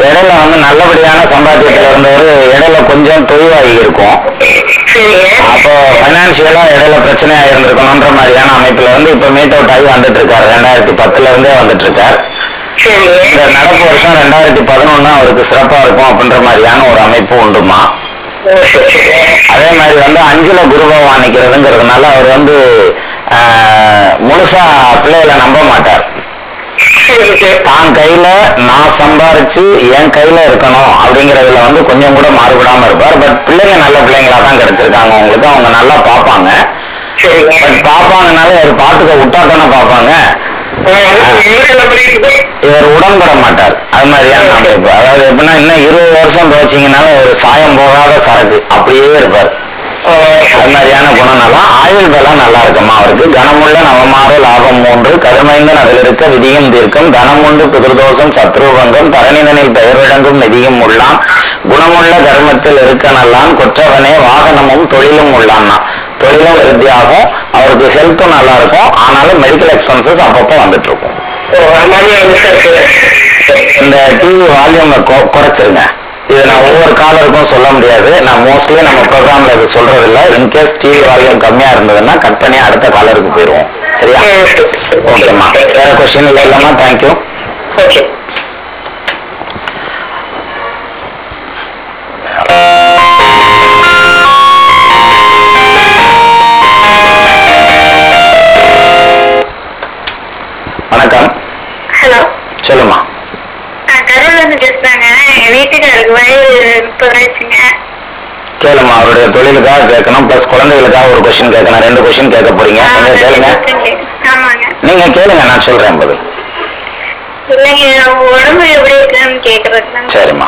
A: இடையில வந்து நல்லபடியான சம்பாத்தியத்துல இருந்தவர் இடையில கொஞ்சம் தொய்வாகி இருக்கும். அப்போ பைனான்சியலா இடையில பிரச்சனையா இருந்திருக்கணும்ன்ற மாதிரியான அமைப்புல வந்து இப்ப மீட் அவுட் ஆகி வந்துட்டு இருக்காரு. 2010ல இருந்தே வந்துட்டு இருக்காரு. இந்த நடப்பு வருஷம் 2011 அவருக்கு சிறப்பா இருக்கும் அப்படின்ற மாதிரியான ஒரு அமைப்பு உண்டுமா. அதே மாதிரி வந்து 5ல குரு பகவான் நிக்கிறதுங்கிறதுனால அவர் வந்து முழுசா பிள்ளைகளை நம்ப மாட்டார். தான் கையில நான் சம்பாரிச்சு என் கையில இருக்கணும் அப்படிங்கறதுல வந்து கொஞ்சம் கூட மாறுபடாம இருப்பார். பட் பிள்ளைங்க நல்ல பிள்ளைங்களா தான் கிடைச்சிருக்காங்க உங்களுக்கு. அவங்க நல்லா பார்ப்பாங்க. பட் பார்ப்பாங்கனால ஒரு பாட்டுக்க விட்டாத்தானே பார்ப்பாங்க. இவர் உடன்பட மாட்டார். அது மாதிரியான அமைப்பு. அதாவது எப்படின்னா, இன்னும் 20 வருஷம் துவச்சிங்கனாலும் ஒரு சாயம் போகாத சரக்கு அப்படியே இருப்பார். அது மாதிரியான குணநலம். ஆயுள் பலம் நல்லா இருக்குமா அவருக்கு. கனமுள்ள நவமாறு லாபம் 3 கருமைந்தன் அதில் இருக்க விதியும் தீர்க்கும் தனமுண்டு பிதிர்தோஷம் சத்ருபங்கம் தரணிதனில் பெயர் விளங்கும் நிதியும் உள்ளான் குணமுள்ள கர்மத்தில் இருக்க நல்லான் கொற்றவனே வாகனமும் தொழிலும் உள்ளான்னா. தொழிலும் விருத்தியாகும். அவருக்கு ஹெல்த்தும் நல்லா இருக்கும். ஆனாலும் மெடிக்கல் எக்ஸ்பென்சஸ் அப்பப்போ வந்துட்டு இருக்கும். இந்த டிவி வால்யூம் குறைச்சிருங்க. இது நான் ஒவ்வொரு காலருக்கும் சொல்ல முடியாது. நான் மோஸ்ட்லி நம்ம ப்ரோக்ராம்ல இது சொல்றது இல்லை. இன்கேஸ் டிவி வால்யூம் கம்மியா இருந்ததுன்னா கட் பண்ணி அடுத்த காலருக்கு போயிடுவோம். சரியா? ஓகேம்மா. வேற கொஸ்டின் இல்லைம்மா. தேங்க்யூ. வணக்கம்.
B: ஹலோ.
A: சொல்லுமா. கேளுமா. அவருடைய தொழிலுக்காக கேட்கணும், பிளஸ் குழந்தைகளுக்காக ஒரு கொஸ்டின் கேட்கணும். 2 கொஸ்டின் கேட்க போறீங்க. கேளுங்க. நீங்க கேளுங்க, நான் சொல்றேன் பதில். சரிம்மா.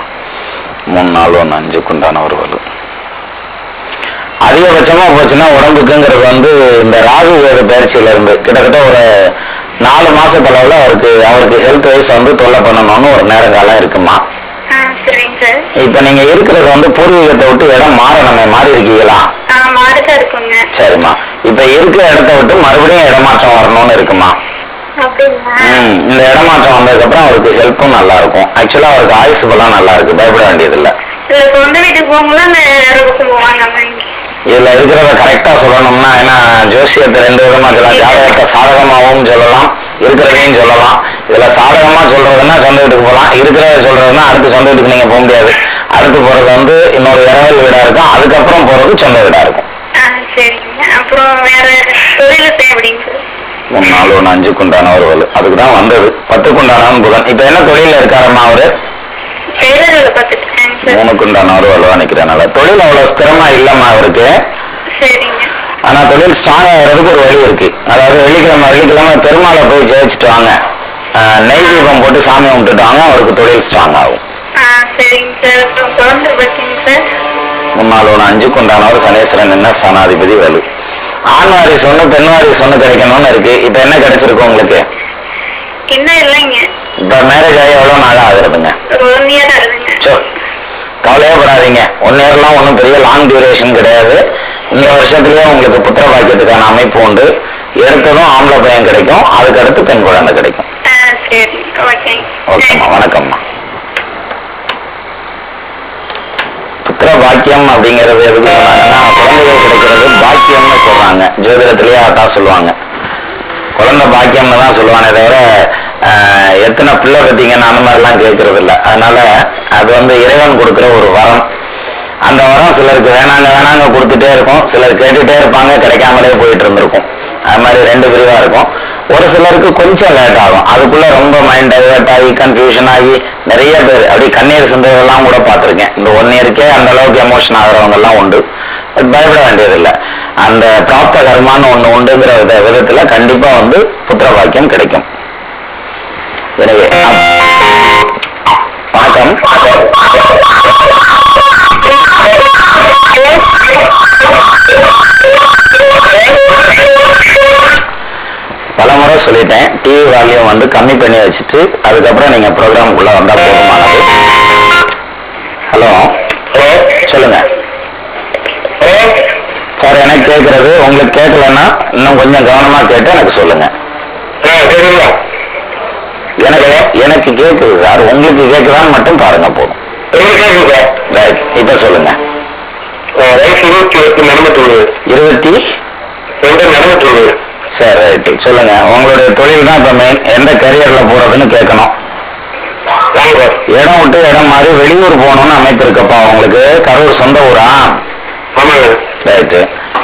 A: 3 4 1 5 குண்டான ஒரு வலு. அதிகபட்சமா போச்சுன்னா உடம்புக்குங்கிறது வந்து இந்த ராகு வேறு பயிற்சியில இருந்து கிட்டத்தட்ட ஒரு 4 மாசத்தளவுல அவருக்கு ஹெல்த் வைஸ் வந்து தொல்லை பண்ணணும்னு ஒரு நேரங்காலம் இருக்குமா. இப்ப நீங்க இருக்கிறது வந்து பூர்வீகத்தை விட்டு இடம் மாறணுமே. மாறி இருக்கீங்களா? சரிம்மா. இப்ப இருக்கிற இடத்த விட்டு மறுபடியும் இடமாற்றம் வரணும்னு இருக்குமா. இந்த இடமாற்றம் வந்ததுக்கு அப்புறம் அவருக்கு ஹெல்ப்பும் நல்லா இருக்கும். ஆக்சுவலா அவருக்கு ஆயுசு பலம் நல்லா இருக்கு. பயப்பட வேண்டியது இல்ல. இதுல இருக்கிறத கரெக்டா சொல்லணும்னா, ஏன்னா ஜோசியத்தை ரெண்டு விதமா சொல்லலாம். ஜாதகத்தை சாதகமாகவும் சொல்லலாம், இருக்கிறதையும் சொல்லலாம். இதுல சாதகமா சொல்றதுன்னா சொந்த வீட்டுக்கு போகலாம், இருக்கிறத சொல்றதுன்னா அடுத்து சொந்த வீட்டுக்கு நீங்க போக முடியாது. அடுத்து போறது வந்து இன்னொரு இரவல் வீடா இருக்கும், அதுக்கப்புறம் போறது சொந்த வீடா இருக்கும்.
B: சரிங்க. அப்புறம் வேற தொழில் எப்படிங்க?
A: 3 4 1 5க்கு உண்டான ஒரு வலு, அதுக்கு தான் வந்தது. 10க்கு உண்டானவன் புதன். இப்ப என்ன தொழில இருக்காரம்மா அவரு? 3க்கு உண்டான ஒரு வலுவா நிக்கிறனால தொழில் அவ்வளவு ஸ்திரமா இல்லம்மா அவருக்கு. ஆனா தொழில் ஸ்ட்ராங் ஆகிறதுக்கு ஒரு வழி இருக்கு. அதாவது வெள்ளிக்கிழமை பெருமாளை போய் ஜெயிச்சுட்டு வாங்க, நெய் தீபம் போட்டு சாமி கும்பிட்டுட்டு வாங்க, அவருக்கு தொழில் ஸ்ட்ராங் ஆகும். 3 4 1 5க்கு உண்டானவர் சனீஸ்வரன் என்ன ஸ்தானாதிபதி வலு. ஆண் வாரிசு ஒண்ணு பெண் வாரிசு ஒண்ணு கிடைக்கணும்னு இருக்கு. இப்ப என்ன கிடைச்சிருக்கு உங்களுக்கு? இப்ப மேரேஜ் ஆகி எவ்வளவு நாள் ஆகுறதுங்க? கவலையப்படாதீங்க. 1 இயர்லாம் ஒன்றும் பெரிய லாங் டியூரேஷன் கிடையாது. இந்த வருஷத்துலயே உங்களுக்கு புத்திர பாக்கியத்துக்கான அமைப்பு உண்டு. எடுத்ததும் ஆம்பளை பையன் கிடைக்கும், அதுக்கு அடுத்து பெண் குழந்தை கிடைக்கும். ஓகேம்மா, வணக்கம்மா. புத்திர பாக்கியம் அப்படிங்கிறது எதுக்கு சொன்னாங்கன்னா, குழந்தைகள் கிடைக்கிறது பாக்கியம்னு சொல்றாங்க. ஜோதிடத்திலேயே அதான் சொல்லுவாங்க, குழந்தை பாக்கியம்னு தான் சொல்லுவானே தவிர எத்தனை பிள்ளை பார்த்தீங்கன்னா அந்த மாதிரிலாம் கேட்கறது இல்லை. அதனால அது வந்து இறைவன் கொடுக்குற ஒரு வரம். அந்த வரம் சிலருக்கு வேணாங்க கொடுத்துட்டே இருக்கும், சிலர் கேட்டுட்டே இருப்பாங்க, கிடைக்காமலே போயிட்டு இருந்திருக்கும். அது மாதிரி 2 பிரிவா இருக்கும். ஒரு சிலருக்கு கொஞ்சம் லேட் ஆகும், அதுக்குள்ள ரொம்ப மைண்ட் டைவர்ட் ஆகி கன்ஃபியூஷன் ஆகி நிறைய பேர் அப்படி கண்ணீர் சிந்ததெல்லாம் கூட பார்த்துருக்கேன். இந்த 1 இயருக்கே அந்த அளவுக்கு எமோஷன் ஆகிறவங்க எல்லாம் உண்டு. பட் பயப்பட வேண்டியதில்லை. அந்த பிராப்த கர்மான்னு ஒண்ணு உண்டுங்கிற விதத்துல கண்டிப்பா வந்து புத்திர பாக்கியம் கிடைக்கும். எனவே வணக்கம். பலமுறை சொல்லிட்டேன், டிவி வால்யூம் வந்து கம்மி பண்ணி வச்சுட்டு அதுக்கப்புறம் நீங்க ப்ரோக்ராமுக்குள்ள வந்தா போதுமானது. ஹலோ சொல்லுங்க சார். எனக்கு கேட்கறது உங்களுக்கு கேட்கலன்னா இன்னும் கொஞ்சம் கவனமா கேட்டு எனக்கு சொல்லுங்க. எனக்கு கேட்குது சார், உங்களுக்கு கேட்குதான்னு மட்டும் பாருங்க போதும். ரைட், இப்ப சொல்லுங்க. 22 சரி, ரைட்டு சொல்லுங்க. உங்களுடைய தொழில் தான் இப்ப மெயின். எந்த கரியர்ல போறதுன்னு கேட்கணும். இடம் விட்டு இடம் மாதிரி வெளியூர் போகணும்னு அமைப்பு இருக்கப்பா உங்களுக்கு. கரூர் சொந்த ஊரா? ரைட்டு.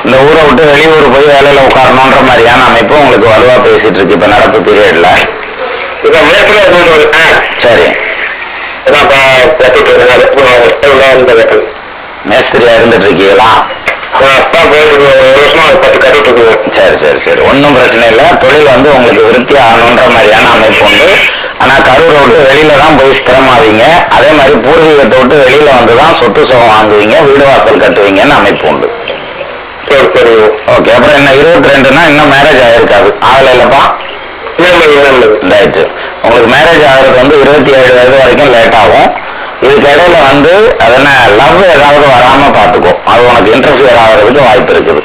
A: இந்த ஊரை விட்டு வெளியூர் போய் வேலையில உட்காரணுன்ற மாதிரியான அமைப்பு உங்களுக்கு வலுவா பேசிட்டு இருக்கு இப்ப நடப்பு பீரியட்ல. சரி, மேஸ்திரியா இருந்துட்டு இருக்கீங்களா? சரி சரி சரி, ஒன்றும் பிரச்சனை இல்லை. தொழில் வந்து உங்களுக்கு விருத்தி ஆகணுன்ற மாதிரியான அமைப்பு உண்டு. ஆனா கரூரை விட்டு வெளியில தான் போய் ஸ்திரமாவீங்க. அதே மாதிரி பூர்வீகத்தை விட்டு வெளியில வந்துதான் சொத்து சுகம் வாங்குவீங்க, வீடு வாசல் கட்டுவீங்கன்னு அமைப்பு உண்டு. ஓகே, அப்புறம் என்ன 22னா இன்னும் மேரேஜ் ஆயிருக்காது? ஆகல இல்லப்பா? ரைட்டு. உங்களுக்கு மேரேஜ் ஆகிறது வந்து 27 வயது வரைக்கும் லேட் ஆகும். இதுக்கு இடையில வந்து அது என்ன லவ் ஏதாவது வராம பாத்துக்கோ, அது உனக்கு இன்டர்ஃபியர் ஆகிறதுக்கு வாய்ப்பு இருக்குது.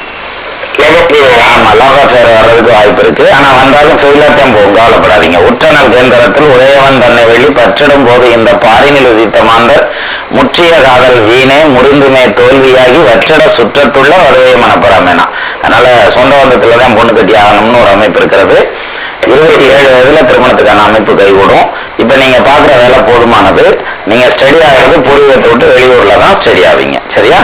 A: ஆமா, லவ் அஃபேர் வர்றதுக்கு வாய்ப்பு இருக்கு. ஆனா வந்தாலும் ஃபெயிலர் தான் போகும், கவலைப்படாதீங்க. உற்றனல் கேந்திரத்தில் உடையவன் தன்னை வெளி பற்றிடும் போது இந்த பாரினில் உதித்த மாந்தர் முற்றிய காதல் வீணே முறிந்துமே தோல்வியாகி வற்றிட சுற்றத்துள்ள வருவை மனப்படாமேனா. அதனால சொந்த பந்தத்துலதான் பொண்ணு கட்டி ஆகணும்னு ஒரு அமைப்பு இருக்கிறது. 27 வயதுல திருமணத்துக்கான அமைப்பு கைகூடும். இப்ப நீங்க பாக்குற வேலை போதுமானது. நீங்க ஸ்டடி ஆகிறது பூர்வீகத்தை விட்டு வெளியூர்ல தான் ஸ்டடி ஆவீங்க. சரியா?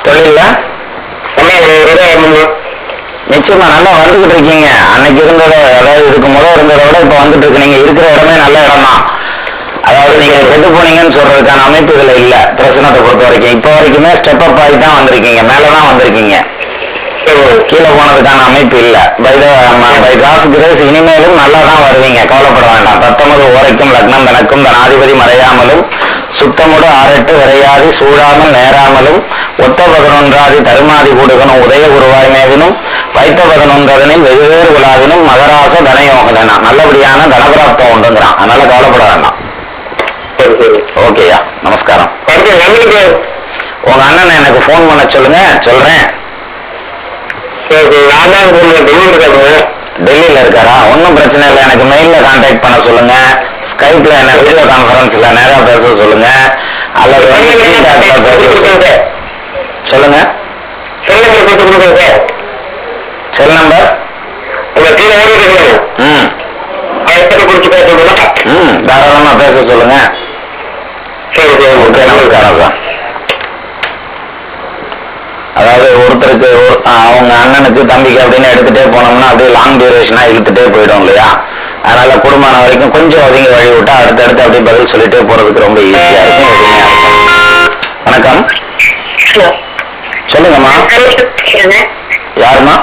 A: தொழில நிச்சயமா நல்லா வந்துகிட்டு இருக்கீங்க. அன்னைக்கு இருந்ததை, அதாவது இதுக்கு முதல் இருந்ததை விட இப்ப வந்துட்டு இருக்கு. நீங்க இருக்கிற இடமே நல்ல இடம் தான். அதாவது நீங்க கெட்டு போனீங்கன்னு சொல்றதுக்கான அமைப்பு இதுல இல்ல. பிரச்சனத்தை பொறுத்த வரைக்கும் இப்ப வரைக்குமே ஸ்டெப் அப் ஆகி தான் வந்திருக்கீங்க, மேலதான் வந்திருக்கீங்க. கீழே போனதுக்கான அமைப்பு இல்ல. பை காஸ் கிரேஸ் இனிமேலும் நல்லா தான் வருவீங்க, கவலைப்பட வேண்டாம். 19 ஓரைக்கும் லக்னம் தனக்கும் தனாதிபதி மறையாமலும் சுத்தமுடு 6 விரையாதி சூழாமல் நேராமலும் ஒத்த 11 தருமாதி கூடுகனும் உதய குருவாய் மேவினும் வைத்த 11 வெவ்வேறு விழாவினும் மகராச தனயோகனா. நல்லபடியான தனபிராப்தம் உண்டுங்கிறான். அதனால கவலைப்பட வேண்டாம். ஓகேயா, நமஸ்காரம். உங்க அண்ணன் எனக்கு போன் பண்ண சொல்லுங்க, சொல்றேன். டெல்லியில இருக்காரா? ஒன்னும் பிரச்சனை இல்லை. எனக்கு மெயில்ல கான்டாக்ட் பண்ண சொல்லுங்க, ஸ்கைப்ல என்ன வீடியோ கான்பரன்ஸ்ல நேரா பேச சொல்லுங்க. அல்லது வந்து சி டாக்டர் பேச சொல்லுங்க. செல் நம்பர் தாராளமா பேச சொல்லுங்க. ஓகே, நமஸ்காரம் சார். அதாவது ஒருத்தருக்கு அவங்க அண்ணனுக்கு தம்பிக்கு அப்படின்னு எடுத்துட்டே போனோம்னா அப்படியே லாங் டியூரேஷனா இழுத்துட்டே போயிடும் இல்லையா? அதனால குடும்பமான வரைக்கும் கொஞ்சம் ஒதுங்கி வழி விட்டா அடுத்தடுத்து அப்படி பதில் சொல்லிட்டே போறதுக்கு ரொம்ப ஈஸியா இருக்கும். வணக்கம், சொல்லுங்கம்மா. யாருமா?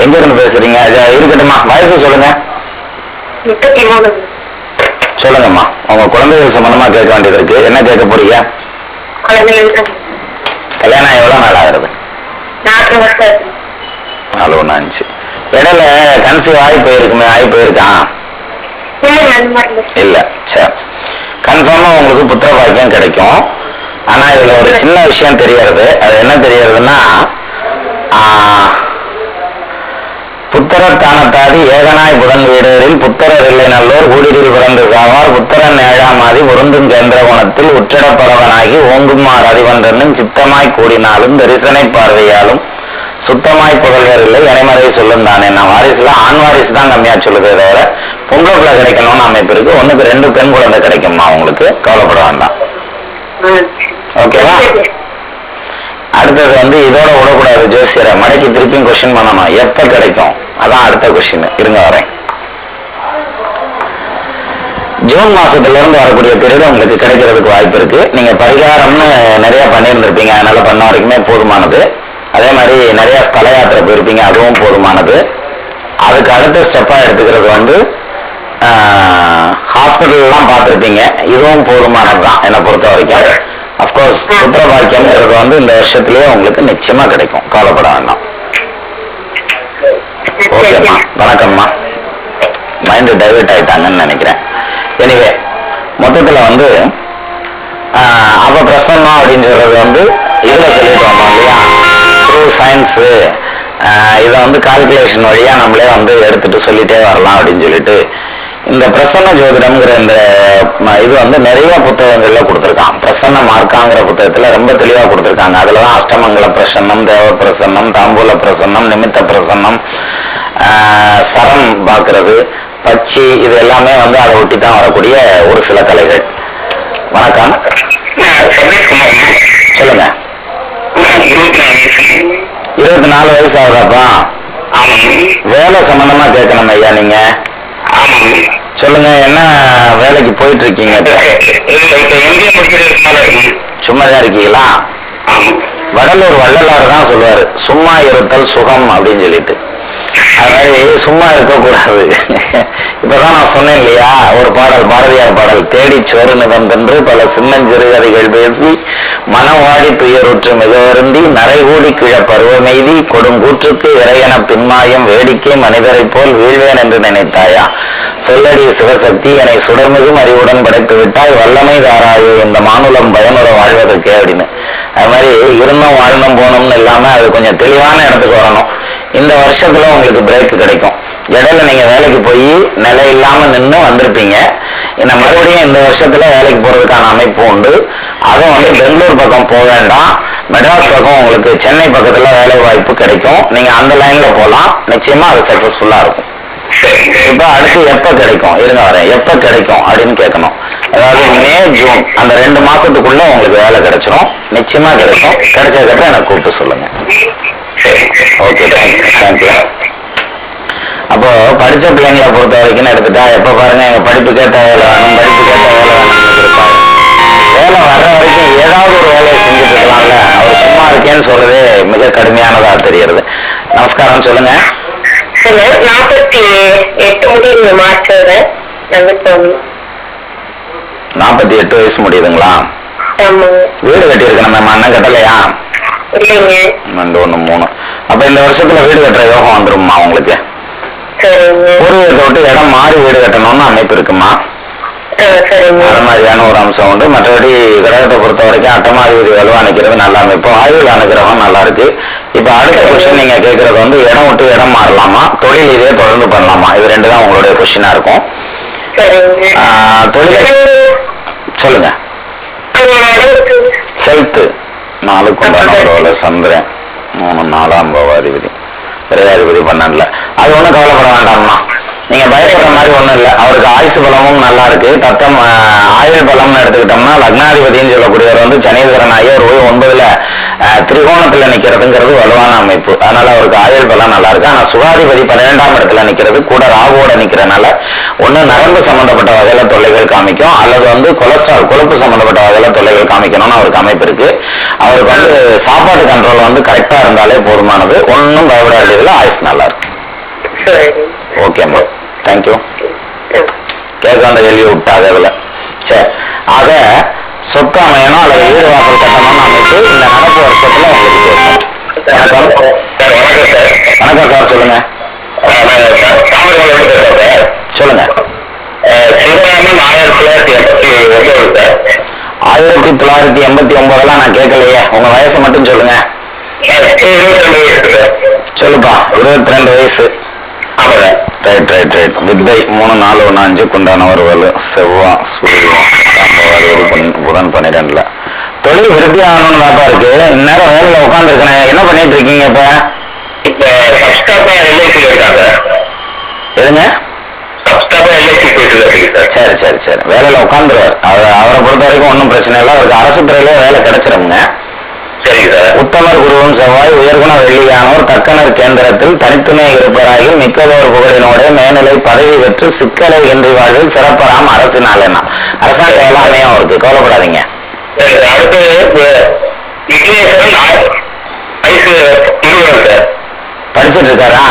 A: எங்க இருந்து பேசுறீங்க? இருக்கட்டும்மா, வயசு சொல்லுங்க. சொல்லுங்கம்மா, உங்க குழந்தைகள் சம்பந்தமா கேட்க வேண்டியது இருக்கு. என்ன கேட்க போறீங்க? கல்யாணம் எவ்வளவு நாள் ஆகுறது? 4-5. இடையில கன்சீவ் ஆகி போயிருக்கான் இல்ல? சரி, கன்ஃபார்மா உங்களுக்கு புத்திர பாக்கியம் கிடைக்கும். ஆனா இதுல ஒரு சின்ன விஷயம் தெரியறது. அது என்ன தெரியறதுன்னா, புத்தரத்தானத்தாதி ஏகனாய் புதன் வீடரில் புத்தரர் இல்லை நல்லோர் கூடிரில் பிறந்து சாவார் புத்தரன் 7ஆம் ஆதி பொருந்தும் கேந்திர குணத்தில் உச்சடப்பரவனாகி ஓங்குமார் அறிவன்றனும் சித்தமாய் கூடினாலும் தரிசனை பார்வையாலும் சுத்தமாய் புகழ்வர் இல்லை இணைமறை சொல்லும் தானே. நான் வாரிசுல ஆண் வாரிசு தான் கம்மியா சொல்லுதே தவிர பொம்பளை பிள்ளை கிடைக்கணும்னு அமைப்பு இருக்கு. 1க்கு 2 பெண் குழந்தை கிடைக்குமா உங்களுக்கு? கவலைப்பட வேண்டாம். ஓகேவா? அடுத்தது வந்து இதோட விடக்கூடாது. ஜோசியரை மடக்கி திருப்பியும் கொஸ்டின் பண்ணணும். எப்ப கிடைக்கும்? அதான் அடுத்த கொஸ்டின். இருங்க வரேன். ஜூன் மாசத்துல இருந்து வரக்கூடிய பீரியட் உங்களுக்கு கிடைக்கிறதுக்கு வாய்ப்பு இருக்கு. நீங்க பரிகாரம்னு நிறைய பண்ணியிருந்திருப்பீங்க, அதனால பண்ண வரைக்குமே போதுமானது. அதே மாதிரி நிறைய ஸ்தல யாத்திரை போயிருப்பீங்க, அதுவும் போதுமானது. அதுக்கு அடுத்த ஸ்டெப்பா எடுத்துக்கிறது வந்து ஹாஸ்பிட்டல்லாம் பார்த்துருப்பீங்க, இதுவும் போதுமானது தான் என்னை பொறுத்த வரைக்கும். அப்கோர்ஸ் புத்திர பாக்கியம்ங்கிறது வந்து இந்த வருஷத்துலயே உங்களுக்கு நிச்சயமா கிடைக்கும், கவலைப்பட வேண்டாம். ஓகேம்மா, வணக்கம்மா. மைண்டு டைவர்ட் ஆயிட்டாங்கன்னு நினைக்கிறேன். எனிவே, மொத்தத்துல வந்து அப்ப பிரசன்னம் அப்படின்னு சொல்றது வந்து இதுல சொல்லிட்டு வந்தோம் இல்லையா? த்ரூ சயின்ஸு இதை வந்து கால்குலேஷன் வழியா நம்மளே வந்து எடுத்துட்டு சொல்லிட்டே வரலாம் அப்படின்னு சொல்லிட்டு இந்த பிரசன்ன ஜோதிடம்ங்கிற இந்த இது வந்து நிறைய புத்தகங்கள்ல கொடுத்துருக்கான். பிரசன்ன மார்க்காங்கிற புத்தகத்துல ரொம்ப தெளிவா கொடுத்துருக்காங்க. அதுலதான் அஷ்டமங்கல பிரசன்னம், தேவ பிரசன்னம், தாம்பூல பிரசன்னம், நிமித்த பிரசன்னம், சரம் பார்க்கறது, பச்சி, இது எல்லாமே வந்து அதை ஒட்டி தான் வரக்கூடிய ஒரு சில கலைகள். வணக்கம், சொல்லுங்க. 24 வயசு ஆகுதாப்பா? வேலை சம்பந்தமா கேட்கணும் ஐயா. நீங்க சொல்லுங்க, என்ன வேலைக்கு போயிட்டு இருக்கீங்க? சும்மாதான் இருக்கீங்களா? வடலூர் வள்ளலார் தான் சொல்லுவாரு, சும்மா இருத்தல் சுகம் அப்படின்னு சொல்லிட்டு. அது மாதிரி சும்மா இருக்கக்கூடாது. இப்பதான் நான் சொன்னேன் இல்லையா, ஒரு பாடல், பாரதியார் பாடல், தேடி சோறு நிபந்தன்று பல சின்னஞ்சிறுகதைகள் பேசி மனவாடி துயருற்று மிக வருந்தி நரைகூடி கிழ பருவமெய்தி கொடுங்கூற்றுக்கு இறையென பின்மாயம் வேடிக்கை மனிதரை போல் வீழ்வேன் என்று நினைத்தாயா? சொல்லடி சிவசக்தி என்னை சுடர்மிகும் அறிவுடன் படைத்து விட்டாய், வல்லமை தாராயோ இந்த மானுலம் பயனுற வாழ்வதற்கே அப்படின்னு. அது மாதிரி இருந்தும் வாழ்ந்தும் போகணும்னு இல்லாம அது கொஞ்சம் தெளிவான இடத்துக்கு வரணும். இந்த வருஷத்துல உங்களுக்கு பிரேக் கிடைக்கும். இடையில நீங்க வேலைக்கு போய் நிலை இல்லாம நின்று வந்திருப்பீங்க. இந்த மறுபடியும் இந்த வருஷத்துல வேலைக்கு போறதுக்கான அமைப்பு உண்டு. அதுவும் வந்து பெங்களூர் பக்கம் போக வேண்டாம், மெட்ராஸ் பக்கம் உங்களுக்கு சென்னை பக்கத்துல வேலை வாய்ப்பு கிடைக்கும். நீங்க அந்த லைன்ல போகலாம், நிச்சயமா அது சக்சஸ்ஃபுல்லா இருக்கும். இப்ப அடுத்து எப்ப கிடைக்கும்? இருங்க வரேன். எப்ப கிடைக்கும் அப்படின்னு கேட்கணும். அதாவது மே, ஜூன் அந்த 2 மாசத்துக்குள்ள உங்களுக்கு வேலை கிடைச்சிடும், நிச்சயமா கிடைக்கும். கிடைச்சதுக்கப்புறம் எனக்கு கூப்பிட்டு சொல்லுங்க. Okay, thank you. அப்போ படிச்ச பிள்ளைங்களை பொறுத்த வரைக்கும் எடுத்துட்டா எப்ப பாருங்க எங்க படிப்பு கேட்ட வேலை வேணும், படிப்பு கேட்ட வேலை வேணும்னு இருப்பாரு. வேலை வர்ற வரைக்கும் ஏதாவது ஒரு வேலையை செஞ்சுட்டு இருக்கலாம்ல. அவர் சும்மா இருக்கேன்னு சொல்றதே மிக கடுமையானதா தெரிகிறது. நமஸ்காரம், சொல்லுங்க. 48 வயசு முடியுதுங்களா? வீடு கட்டியிருக்கணும் மேம், அண்ணன் கட்டலையா? 1 3. அப்ப இந்த வருஷத்துல வீடு கட்டுற யோகம் வந்துருமா உங்களுக்கு? பூர்வீகத்தை விட்டு இடம் மாறி வீடு கட்டணும்னு அமைப்பு இருக்குமா? அது மாதிரியான ஒரு அம்சம் உண்டு. மற்றபடி கிரகத்தை பொறுத்த வரைக்கும் அட்டமாதிபதி வலுவா நிற்கிறது நல்ல அமைப்பு. ஆயுள் அனுகிரகம் நல்லா இருக்கு. இப்ப அடுத்த கொஸ்டின் நீங்க கேட்கறது வந்து இடம் விட்டு இடம் மாறலாமா, தொழில் இதே தொடர்ந்து பண்ணலாமா? இது 2 தான் உங்களுடைய கொஸ்டினா இருக்கும். தொழில் சொல்லுங்க. ஹெல்த் 4 கொண்டாட சந்திரன் 3 4ஆம் பாவாதிபதி விரையாதிபதி 12ல. அது ஒன்றும் கவலைப்பட வேண்டாம்மா. நீங்க பயப்படுற மாதிரி ஒண்ணும் இல்லை. அவருக்கு ஆயுசு பலமும் நல்லா இருக்கு. தத்தம் ஆயுள் பலம்னு எடுத்துக்கிட்டோம்னா லக்னாதிபதினு சொல்லக்கூடியவர் வந்து சனீஸ்வரன் ஆகி ஒரு 9ல திரிகோணத்துல நிக்கிறதுங்கிறது வலுவான அமைப்பு. அதனால அவருக்கு ஆயுள் பலம் நல்லா இருக்கு. ஆனா சுகாதிபதி 12ஆம் இடத்துல நிக்கிறது கூட ராகுவோட நிக்கிறனால ஒண்ணு நரம்பு சம்பந்தப்பட்ட வகையில தொல்லைகள் காமிக்கும், அல்லது வந்து கொலஸ்ட்ரால் கொழுப்பு சம்பந்தப்பட்ட வகையில தொல்லைகள் காமிக்கணும்னு அவருக்கு அமைப்பு இருக்கு. அவருக்கு வந்து சாப்பாடு கண்ட்ரோல் வந்து கரெக்டா இருந்தாலே போதுமானது. ஒன்னும் பயப்பட வேண்டியதுல ஆயுசு நல்லா இருக்கு. ஓகேம்மா, தேங்க்யூ. கேட்க அந்த கேள்வி விட்டாங்க இதுல. சரி, ஆக சொத்து அமையணும் அல்லது வீடு வாசல் கட்டணும்னு அமைப்பு இந்த நடப்பு வருஷத்துல உங்களுக்கு இருக்கும். வணக்கம் சார், சொல்லுங்க. சொல்லுங்க. 1989 நான் கேட்கலையே. உங்க வயசு மட்டும் சொல்லுங்க. சொல்லுப்பா. 22 வயசு. Right right right. வித்தை 3 4 1 5 குண்டானவர் வலு செவ்வா சூரியன் புதன் 12ல. தொழில் விருத்தி ஆகணும்னு தாப்பா இருக்கு. இந்நேரம் வேலையில உட்கார்ந்து இருக்கேன். என்ன பண்ணிட்டு இருக்கீங்க இப்ப? எதுங்க? சரி சரி சரி, வேலையில உட்காந்துருவார். அவரை பொறுத்த வரைக்கும் ஒன்றும் பிரச்சனை இல்லை. அவருக்கு அரசு துறையிலே வேலை கிடைச்சிருங்க. உத்தமர் குருவும் செவ்வாய் உயர்குண வெள்ளியானோர் தக்கனர் கேந்திரத்தில் தனித்துணை இருப்பராகி மிக்கதோர் புகழினோட மேல்நிலை பதவி பெற்று சிக்கலை இன்றி வாழ்வில் சிறப்பறாம் அரசினால். என்ன அரசாங்கம் எல்லாமே அவருக்கு, கவலைப்படாதீங்க. படிச்சுட்டு இருக்காரா?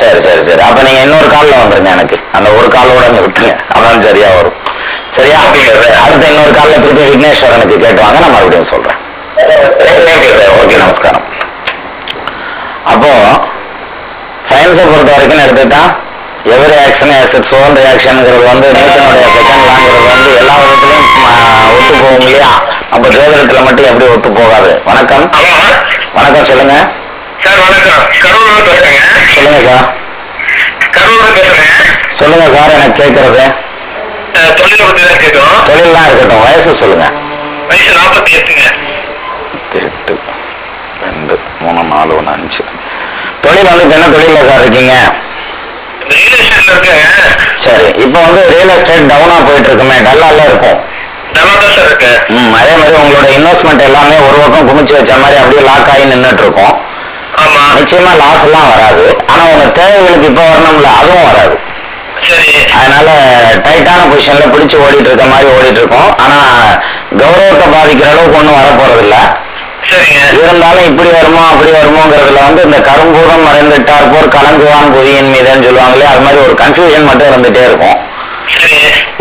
A: சரி சரி சரி, அப்ப நீங்க இன்னொரு காலில் வந்துருங்க. எனக்கு அந்த ஒரு காலோட நிறுத்துங்க, அதான் சரியா வரும். சரியா? அடுத்த இன்னொரு காலில் திருப்பி விக்னேஸ்வரனுக்கு கேட்டுவாங்க, நான் மறுபடியும் சொல்றேன். ஓகே, நமஸ்காரம். அப்போ சயின்ஸை பொறுத்த வரைக்கும் எடுத்துட்டா every action has its own ரியாக்ஷனுங்கிறது வந்து நியூட்டனுடைய செகண்ட் லாங்கிறது வந்து எல்லா விதத்திலையும் ஒத்து போகும் இல்லையா? அப்ப ஜோதிடத்துல மட்டும் எப்படி ஒத்து போகாது? வணக்கம். வணக்கம், சொல்லுங்க. சொல்லுங்க சார். சொல்லுங்க சார், எனக்கு கேட்கறது. தொழிலாம் இருக்கட்டும், வயசு சொல்லுங்க.
B: 48.
A: 8 2 3 4 1 5. தொழில் வந்து என்ன தொழில சார் இருக்கீங்க? சரி, இப்போ வந்து ரியல் எஸ்டேட் டவுனா போயிட்டு இருக்குமே, டல்லால இருக்கும். அதே மாதிரி உங்களோட இன்வெஸ்ட்மெண்ட் எல்லாமே ஒரு பக்கம் குமிச்சு வச்ச மாதிரி அப்படியே லாக் ஆகி நின்றுட்டு இருக்கும். நிச்சயமா லாஸ் எல்லாம் வராது. ஆனா உங்க தேவைகளுக்கு இப்ப வரணும்ல, அதுவும் வராது. அதனால டைட்டான பொசிஷன்ல பிடிச்சு ஓடிட்டு இருக்க மாதிரி ஓடிட்டு இருக்கோம். ஆனா கௌரவத்தை பாதிக்கிற அளவுக்கு ஒன்றும் வரப்போறது இல்லை. இருந்தாலும் இப்படி வருமோ அப்படி வருமோங்கிறதுல வந்து இந்த கரும்பூரம் மறைந்துட்டார் போர் கலங்குவான் புவியின் மீதுன்னு சொல்லுவாங்களே, அது மாதிரி ஒரு கன்ஃபியூஷன் மட்டும் இருந்துட்டே இருக்கும்.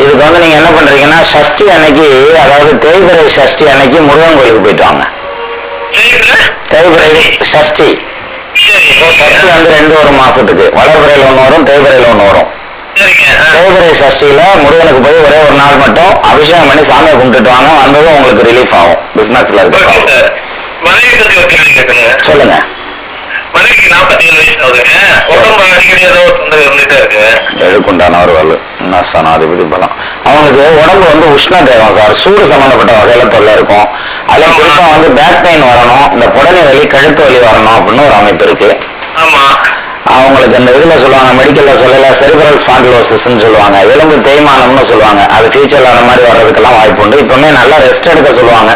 A: இதுக்கு வந்து நீங்க என்ன பண்றீங்கன்னா, சஷ்டி அன்னைக்கு, அதாவது தேய்பிறை சஷ்டி அன்னைக்கு முருகன் கோயிலுக்கு போயிட்டு வாங்க. தேய்பிறை சஷ்டி வந்து 2 ஒரு மாசத்துக்கு வளர்பிறையில் 1 வரும், தேய்பிறையில் 1 வரும். தேய்பிறை சஷ்டியில முருகனுக்கு போய் ஒரே ஒரு நாள் மட்டும் அபிஷேகம் பண்ணி சாமியை கும்பிட்டுட்டு வாங்க. வந்ததும் உங்களுக்கு ரிலீஃப் ஆகும். பிசினஸ்ல இருக்கு. சொல்லுங்க. எழுக்குண்டானவர் வலு நஸ்தானாதிபதி பலம். அவங்களுக்கு உடம்பு வந்து உஷ்ண தேகம் சார், சூடு சம்பந்தப்பட்ட வகையில தொல்லை இருக்கும். அதுல குறிப்பா வந்து பேக் பெயின் வரணும், இந்த புடனி வலி கழுத்து வலி வரணும் அப்படின்னு ஒரு அமைப்பு இருக்கு. அவங்களுக்கு இந்த இதுல சொல்லுவாங்க, மெடிக்கல்ல சொல்லல, செரிப்ரல் ஸ்பாண்டிலோசிஸ்ன்னு சொல்லுவாங்க, எலும்பு தேய்மானம்னு சொல்லுவாங்க. அது ஃபியூச்சர்ல அந்த மாதிரி வர்றதுக்கெல்லாம் வாய்ப்பு உண்டு. இப்பவுமே நல்லா ரெஸ்ட் எடுக்க சொல்லுவாங்க.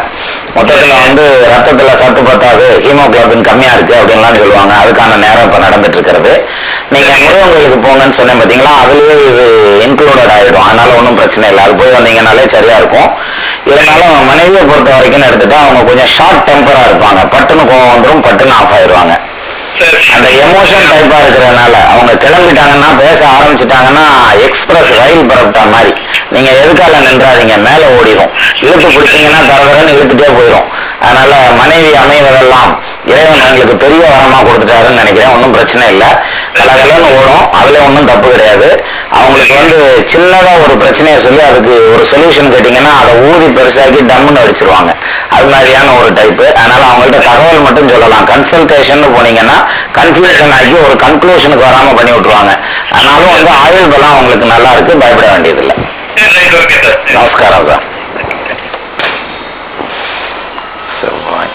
A: மொத்தத்துல வந்து ரத்தத்துல சத்து பத்தாது, ஹீமோகுளோபின் கம்மியா இருக்கு அப்படின்லாம் சொல்லுவாங்க. அதுக்கான நேரம் இப்ப நடந்துட்டு இருக்கிறது. நீங்க முருகன் கோயிலுக்கு போங்கன்னு சொன்னேன் பாத்தீங்களா, அதுலயே இது இன்க்ளூடட் ஆயிடும். அதனால ஒன்றும் பிரச்சனை இல்லை. அது போய் வந்தீங்கன்னாலே சரியா இருக்கும். இருந்தாலும் மனைவியை பொறுத்த வரைக்கும் எடுத்துட்டா அவங்க கொஞ்சம் ஷார்ட் டெம்பரா இருப்பாங்க. பட்டுன்னு கோவம் வந்துடும், பட்டுன்னு ஆஃப் ஆயிடுவாங்க. அந்த எமோஷன் டைப்பா இருக்கிறதுனால அவங்க கிளம்பிட்டாங்கன்னா, பேச ஆரம்பிச்சுட்டாங்கன்னா எக்ஸ்பிரஸ் ரயில் பரப்பிட்ட மாதிரி நீங்க எதுக்கால நின்றாதீங்க, மேல ஓடிடும். இழுத்து பிடிச்சீங்கன்னா தரதரன்னு இழுத்துட்டே போயிடும். அதனால மனைவி அமைவதெல்லாம் இறைவன் எங்களுக்கு பெரிய வரமா கொடுத்துட்டாருன்னு நினைக்கிறேன். ஒன்றும் பிரச்சனை இல்லை, கலகலன்னு ஓடும். அதுல ஒன்றும் தப்பு கிடையாது. அவங்களுக்கு வந்து சின்னதா ஒரு பிரச்சனையை சொல்லி அதுக்கு ஒரு சொல்யூஷன் கேட்டீங்கன்னா அதை ஊதி பெருசாக்கி டம்முன்னு அடிச்சிருவாங்க. அது மாதிரியான ஒரு டைப்பு. அதனால அவங்கள்ட்ட தகவல் மட்டும் சொல்லலாம். கன்சல்டேஷன் போனீங்கன்னா கன்ஃபியூஷன் ஆகி ஒரு கன்க்ளூஷனுக்கு வராம பண்ணி விட்டுருவாங்க. அதனால வந்து ஆயுள் பலம் அவங்களுக்கு நல்லா இருக்கு, பயப்பட வேண்டியதில்லை. நமஸ்காரம் சார். செவ்வாய்.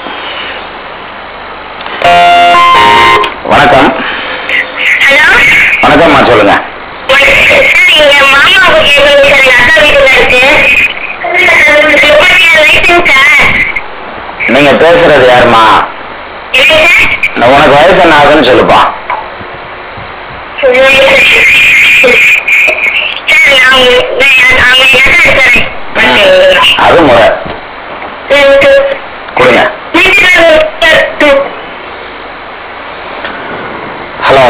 A: வணக்கம். வணக்கம்மா, சொல்லுங்க. நீங்க பேசுறது யாருமா? உனக்கு வயசு என்ன ஆகுதுன்னு சொல்லுப்பா. அது முறை கொடுங்க. ஹலோ.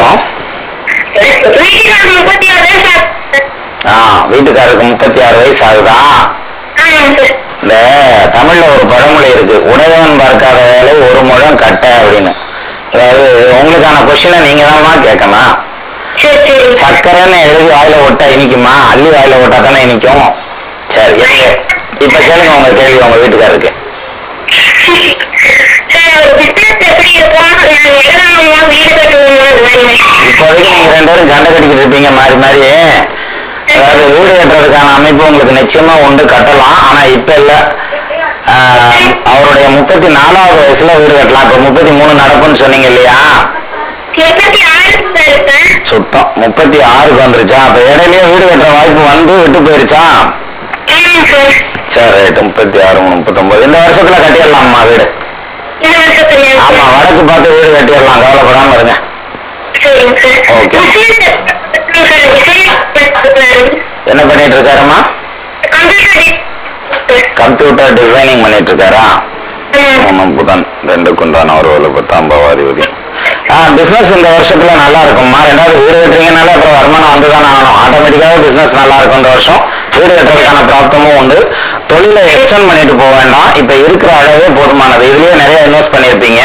A: வீட்டுக்காரருக்கு 36 வயசு ஆகுதா? இந்த தமிழ்ல ஒரு பழமொழி இருக்கு, உடையவன் பார்க்காத வேலை ஒரு முழம் கட்ட அப்படின்னு. அதாவது உங்களுக்கான கொஸ்டினை நீங்க தான் கேட்கணும். சக்கரைன்னு எழுதி வாயில விட்டா இனிக்குமா? அள்ளி வாயில விட்டா தானே இனிக்கும். சரி, இப்ப கேளுங்க உங்க கேள்வி உங்க வீட்டுக்காரருக்கு. இப்போதைக்கு நீங்க 2 பேரும் சண்டை கட்டிக்கிட்டு இருப்பீங்க மாறி மாறி. அதாவது வீடு கட்டுறதுக்கான அமைப்பு உங்களுக்கு நிச்சயமா உண்டு, கட்டலாம். ஆனா இப்ப இல்ல. அவருடைய 34வது வயசுல வீடு கட்டலாம். இப்ப 33 நடப்புன்னு சொன்னீங்க இல்லையா? சுத்தம் 36க்கு வந்துருச்சா? அப்ப இடையிலேயே வீடு கட்டுற வாய்ப்பு வந்து விட்டு போயிருச்சா? சரி, ரைட்டு. 36, 39 இந்த வருஷத்துல கட்டிடலாம்மா வீடு. ஆமா, வடக்கு பார்த்து வீடு கட்டிடலாம், கவலைப்படாம இருங்க. ஓகே. என்ன பண்ணிட்டு இருக்காருமா? கம்ப்யூட்டர் டிசைனிங் பண்ணிட்டு இருக்காரா? புதன் 2க்கு உண்டான ஒரு 10ஆம் அதிபதி. பிசினஸ் இந்த வருஷத்துல நல்லா இருக்கும்மா. 2வது வீடு கட்டுறீங்கனால அப்புறம் வருமானம் வந்துதானே ஆகணும். ஆட்டோமேட்டிக்காவே பிசினஸ் நல்லா இருக்கும் இந்த வருஷம். வீடு கட்டுறதுக்கான பிராப்தமும் உண்டு. தொழிலை எக்ஸ்டெண்ட் பண்ணிட்டு போக வேண்டாம். இப்ப இருக்கிற அளவே போதுமானது. இதுலயே நிறைய இன்வெஸ்ட் பண்ணிருப்பீங்க.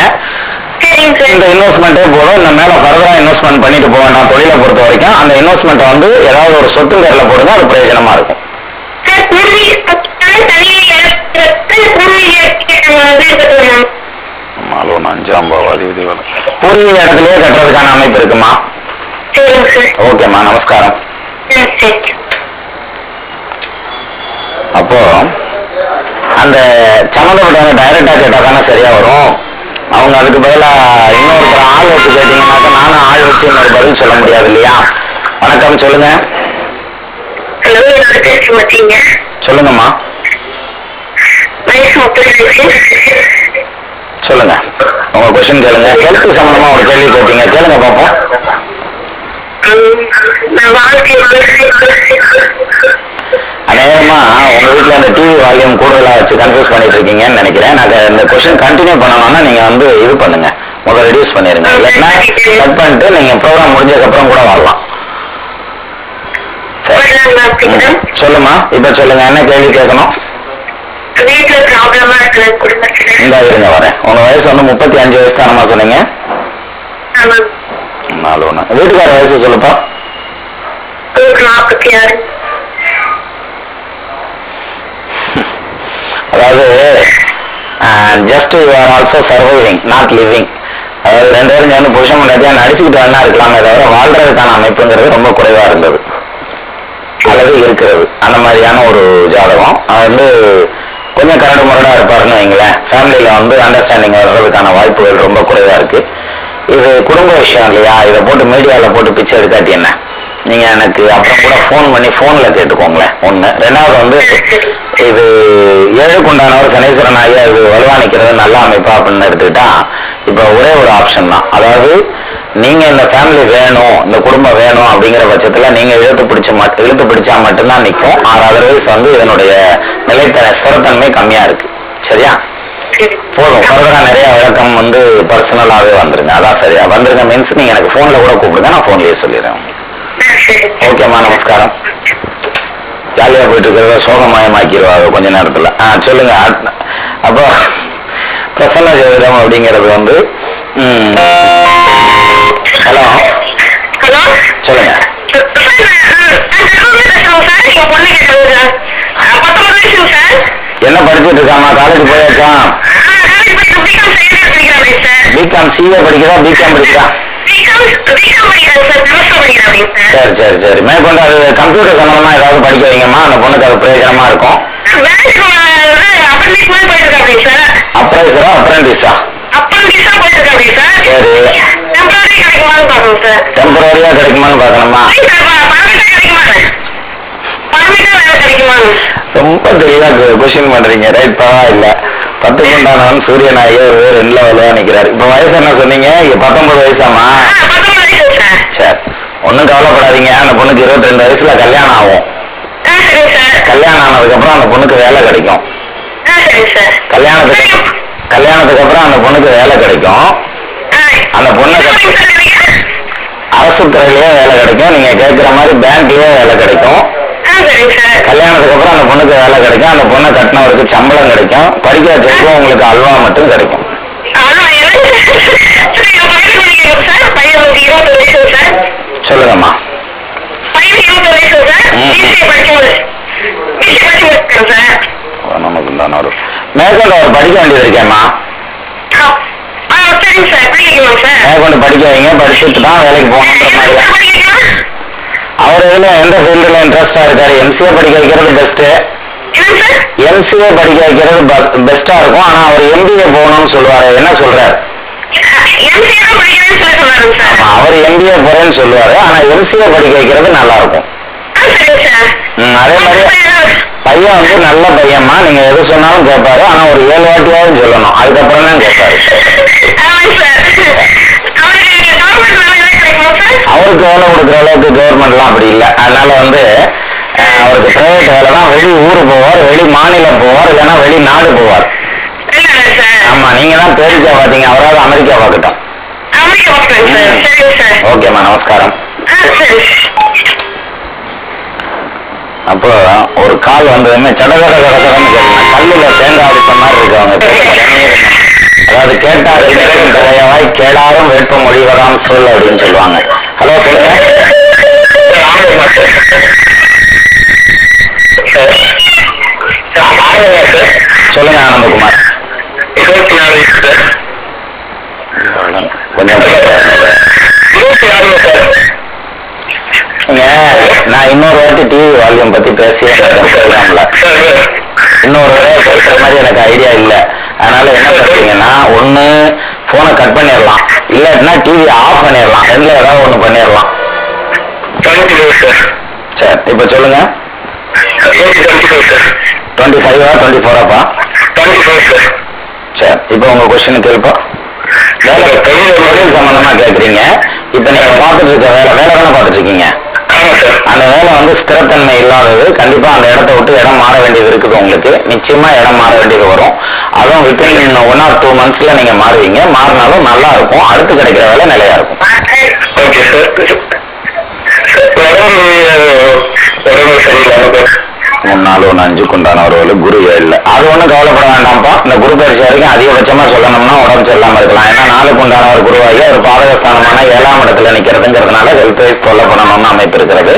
A: இந்த இன்வெஸ்ட்மெண்ட்டே போதும். இந்த மேல ஃபர்தரா இன்வெஸ்ட்மெண்ட் பண்ணிட்டு போக வேண்டாம். தொழிலை பொறுத்த வரைக்கும் அந்த இன்வெஸ்ட்மெண்ட் வந்து ஏதாவது ஒரு சொத்து பேர்ல போடுங்க, அது பிரயோஜனமா இருக்கும். பூர்வீக இடத்துலயே கட்டுறதுக்கான அமைப்பு இருக்குமா? ஓகேம்மா, நமஸ்காரம். அப்போ அந்த சம்மந்தப்பட்டவங்க டைரக்டா கேட்டா தானே சரியா வரும். அவங்க அதுக்கு பதிலா இன்னொரு ஆள் வச்சு கேட்டீங்கன்னாக்கா நானும் ஆள் வச்சு இன்னொரு பதில் சொல்ல முடியாது இல்லையா? வணக்கம், சொல்லுங்க. சொல்லுங்கம்மா. சொல்லுங்க, உங்க கொஸ்டின் கேளுங்க. ஹெல்த் சம்பந்தமா ஒரு கேள்வி கேட்டீங்க, கேளுங்க பாப்போம். அநேகமா உங்க வீட்டுல அந்த டிவி வால்யூம் கூடுதலா வச்சு கன்ஃபியூஸ் பண்ணிட்டு இருக்கீங்கன்னு நினைக்கிறேன். நாங்க இந்த கொஸ்டின் கண்டினியூ பண்ணணும்னா நீங்க வந்து இது பண்ணுங்க, முதல்ல ரெடியூஸ் பண்ணிருங்க. இல்லைன்னா கட் பண்ணிட்டு நீங்க ப்ரோக்ராம் முடிஞ்சதுக்கு அப்புறம் கூட வரலாம். சரி, சொல்லுமா. இப்ப சொல்லுங்க, என்ன கேள்வி கேட்கணும்? இந்த இருங்க வரேன். உங்க வயசு வந்து 35 வயசு தானமா சொன்னீங்க? 41. வீட்டுக்கார வயசு சொல்லுப்பா.
B: 46.
A: அதாவது just you are also surviving, not living. அதாவது 2 பேரும் சேர்ந்து புருஷன் முன்னாடியா நடிச்சுக்கிட்டு வேணா இருக்கலாமே தவிர வாழ்றதுக்கான அமைப்புங்கிறது ரொம்ப குறைவா இருந்தது அல்லது இருக்கிறது. அந்த மாதிரியான ஒரு ஜாதகம். அது வந்து கொஞ்சம் கரடு முரடா இருப்பாருன்னு வைங்களேன். ஃபேமிலியில வந்து அண்டர்ஸ்டாண்டிங் வர்றதுக்கான வாய்ப்புகள் ரொம்ப குறைவா இருக்கு. இது குடும்ப விஷயம் இல்லையா? இதை போட்டு மீடியாவில் போட்டு பிச்சை எடுக்காட்டி என்ன? நீங்க எனக்கு அப்புறம் கூட ஃபோன் பண்ணி ஃபோன்ல கேட்டுக்கோங்களேன். 1. 2வது வந்து இது 7க்கு உண்டானவர் சனீஸ்வரன் ஆகிய இது வலுவானிக்கிறது நல்ல அமைப்பா அப்படின்னு எடுத்துக்கிட்டா இப்ப ஒரே ஒரு ஆப்ஷன் தான். அதாவது நீங்க இந்த ஃபேமிலி வேணும், இந்த குடும்பம் வேணும் அப்படிங்கிற பட்சத்துல நீங்க இழுத்து பிடிச்சா மட்டும்தான் நிற்கும். 6 வந்து இதனுடைய ஸ்திரத்தன்மை கம்மியா இருக்கு. சரியா? போதும். ஃபர்தரா நிறைய விளக்கம் வந்து பர்சனலாவே வந்துருங்க. அதான் சரியா வந்துருங்க மீன்ஸ் நீங்க எனக்கு போன்ல கூட கூப்பிடுங்க, நான் போன்லயே சொல்லிடுறேன். ஓகேம்மா, நமஸ்காரம். ஜாலியா போயிட்டு இருக்கிறத சோகமயமாக்கிடுவாங்க கொஞ்ச நேரத்துல. சொல்லுங்க. அப்போ பிரசன்ன ஜோதிடம் அப்படிங்கிறது வந்து ஹலோ சொல்லுங்க. என்ன படிச்சுட்டு இருக்காமா? காலேஜ் போயாச்சா? பிகாம் சிஏ படிக்கிறா, பிகாம் படிக்கிறா? சரி சரி. மேற்கொண்டு அது கம்ப்யூட்டர் சம்பந்தமா ஏதாவது படிக்க வைங்கம்மா, அந்த பொண்ணுக்கு அது பிரயோஜனமா இருக்கும். அப்ரைசரா அப்ரெண்டிஸா? சரி, டெம்பரரியா கிடைக்குமான்னு பாக்கணுமா? ரொம்ப தெளிவா கொஸ்டின் பண்றீங்க. ரைட், பரவாயில்ல. 10 குண்டானவன் சூரியன் ஆகிய ஒரு 2 லெவலா நிக்கிறாரு. இப்ப வயசு என்ன சொன்னீங்க? 19 வயசாமா? சரி, ஒன்னும் கவலைப்படாதீங்க. அந்த பொண்ணுக்கு 22 வயசுல கல்யாணம் ஆகும். கல்யாணம் ஆனதுக்கு அப்புறம் அந்த பொண்ணுக்கு வேலை கிடைக்கும். கல்யாணத்துக்கு அப்புறம் அந்த பொண்ணுக்கு வேலை கிடைக்கும். அந்த பொண்ணு அரசு துறையிலேயே வேலை கிடைக்கும். நீங்க கேட்கிற மாதிரி பேங்க்லயே வேலை கிடைக்கும். கல்யாணத்துக்கு அப்புறம் அந்த பொண்ணுக்கு வேலை கிடைக்கும். அந்த பொண்ணை கட்டினவருக்கு சம்பளம் கிடைக்கும். படிக்க வச்சதுக்கும் உங்களுக்கு அல்வா மட்டும் கிடைக்கும். சொல்லுங்கம்மா. மேற்கொண்டு அவர் படிக்க வேண்டியது இருக்கேம்மா. மேற்கொண்டு படிக்க வைங்க. படிச்சுட்டு தான் வேலைக்கு போகணும். அவர் இதுல எந்த ஃபீல்டுல இன்ட்ரெஸ்டா இருக்காரு? எம்சிஏ படிக்க வைக்கிறது பெஸ்ட். எம்சிஏ படிக்க வைக்கிறது பெஸ்டா இருக்கும். ஆனா அவர் எம்பிஏ போகணும்னு சொல்லுவாரு. என்ன சொல்றாரு? அவர் எம்பிஏ போறேன்னு சொல்லுவாரு. ஆனா எம்சிஏ படிக்க வைக்கிறது நல்லா இருக்கும். அதே மாதிரி பையன் வந்து நல்ல பையன்மா. நீங்க எது சொன்னாலும் கேட்பாரு. ஆனா ஒரு 7 வாட்டியாவது சொல்லணும். அதுக்கப்புறம் தான் கேட்பாரு. அவருக்கு வேலை கொடுக்குற அளவுக்கு கவர்மெண்ட்லாம் அப்படி இல்லை. அதனால வந்து அவருக்கு பிரைவேட் வேலை தான். வெளி ஊரு போவார், வெளி மாநிலம் போவார், இல்லைன்னா வெளிநாடு போவார். ஆமா, நீங்க தான் பேரிக்கா பாத்தீங்க. அவராவது அமெரிக்கா பார்க்கட்டும். ஓகேம்மா, நமஸ்காரம். அப்போ ஒரு கால் வந்ததுமே சடகட கடகடன்னு கேட்கணும். கல்லுல தேங்காய் அடித்த மாதிரி இருக்கவங்க. அதாவது கேட்டார் தயவாய் கேளாரும் வேட்ப மொழிவராம் சொல் அப்படின்னு சொல்லுவாங்க. ஹலோ, சொல்லுங்க. சொல்லுங்க ஆனந்தகுமார். கொஞ்சம் நான் இன்னொரு வாட்டி டிவி வால்யூம் பத்தி பேசியே ப்ரோக்ராம்ல இன்னொரு பேசுற மாதிரி எனக்கு ஐடியா இல்லை. அதனால என்ன பண்றீங்கன்னா, ஒண்ணு போனை கட் பண்ணிடலாம், இல்லாட்டினா டிவி ஆஃப் பண்ணிடலாம். ரெண்டுல ஏதாவது ஒண்ணு பண்ணிடலாம். சரி, இப்ப சொல்லுங்க. 25 24 சரி, இப்ப உங்க கொஸ்டின் கேள்ப்பா. தொழில் சம்பந்தமா கேக்குறீங்க. இப்ப நீங்க பாத்துட்டு இருக்க வேலை தானே பாத்துட்டு இருக்கீங்க. அந்த வேலை வந்து ஸ்திரத்தன்மை இல்லாதது. கண்டிப்பா அந்த இடத்த விட்டு இடம் மாற வேண்டியது இருக்குது. உங்களுக்கு நிச்சயமா இடம் மாற வேண்டியது வரும். அதுவும் வித்தின் 1 or 2 monthsல நீங்க மாறுவீங்க. மாறினாலும் நல்லா இருக்கும். அடுத்து கிடைக்கிற வேலை நிலையா இருக்கும். 3 4 1 5 குண்டானவர்கள் குரு 7. அது ஒண்ணும் கவலைப்பட வேண்டாம்ப்பா. இந்த குரு பயிற்சி வரைக்கும் அதிகபட்சமா சொல்லணும்னா உடம்பு சரியில்லாம இருக்கலாம். ஏன்னா 4 குண்டானவர் குருவாகி ஒரு பாதகஸ்தானமான 7ஆம் இடத்துல நிக்கிறதுங்கிறதுனால ஹெல்த் வைஸ் தொல்லை பண்ணணும்னு அமைப்பு இருக்கிறது.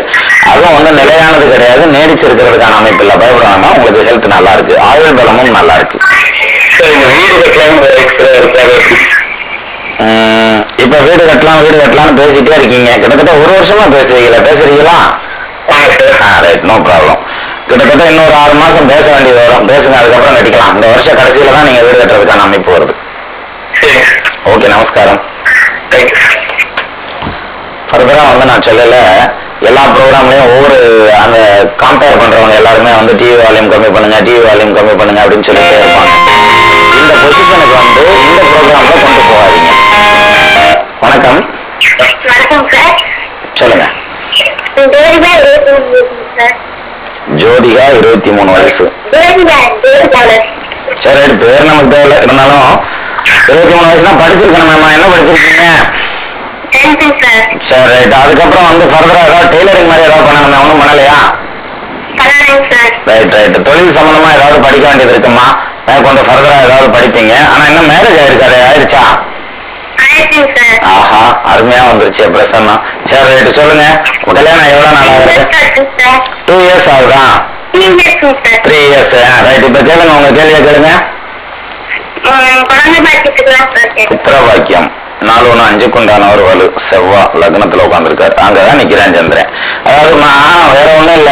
A: அதுவும் வந்து நிலையானது கிடையாது, நீடிச்சிருக்கிறதுக்கான அமைப்பு இல்லை. பயப்பட வேண்டாம். உங்களுக்கு ஹெல்த் நல்லா இருக்கு, ஆயுள் பலமும் நல்லா இருக்கு. இப்ப வீடு கட்டலாம்னு பேசிட்டே இருக்கீங்க. கிட்டத்தட்ட 1 வருஷமா பேசுறீங்களா? Right, no problem. கிட்டத்தட்ட இன்னொரு 6 மாசம் பேச வேண்டியது வரும். பேசுங்க, அதுக்கப்புறம் கட்டிக்கலாம். இந்த வருஷ கடைசியில தான் நீங்க வீடு கட்டுறதுக்கான அமைப்பு வருது. ஓகே, நமஸ்காரம். ஃபர்தரா வந்து நான் சொல்லல, எல்லா ப்ரோக்ராம்லயும் ஒவ்வொரு அந்த கம்பேர் பண்றவங்க எல்லாருமே வந்து டிவி வால்யூம் கம்மி பண்ணுங்க அப்படின்னு சொல்லிட்டே இருப்பாங்க. இந்த பொசிஷனுக்கு வந்து இந்த ப்ரோக்ராம்ல கொண்டு போகாதீங்க. வணக்கம். சொல்லுங்க. ஜோதிகா 23 வயசு. சரி, பேர் நமக்கு தேவை. இருந்தாலும் 23 வயசுனா படிச்சிருக்கணுமேம்மா. என்ன படிச்சிருக்கீங்க? சரி, ரைட். அதுக்கப்புறம் வந்து ஃபர்தரா ஏதாவது டெய்லரிங் மாதிரி ஏதாவது பண்ணணுமே? ஒன்றும் பண்ணலையா? ரைட். தொழில் சம்பந்தமா ஏதாவது படிக்க வேண்டியது இருக்குமா? மேற்கொண்டு ஃபர்தரா ஏதாவது படிப்பீங்க. ஆனா இன்னும் மேரேஜ் ஆயிருச்சா? ஆஹா, அருமையா வந்துருச்சு பிரசன்னா. சரி, ரைட். சொல்லுங்க. கல்யாணம் எவ்வளவு நாள் ஆகுது? 2 years ஆகுதா? 3 years. ரைட். இப்ப கேளுங்க, உங்க கேள்வியை கேளுங்க. புத்திர பாக்கியம் 4-1-5க்கு உண்டானவர் வலு செவ்வா லக்னத்துல உட்காந்துருக்காரு. அங்கதான் நிக்கிறேன் சந்திரன். அதாவதுமா வேற ஒண்ணும் இல்ல,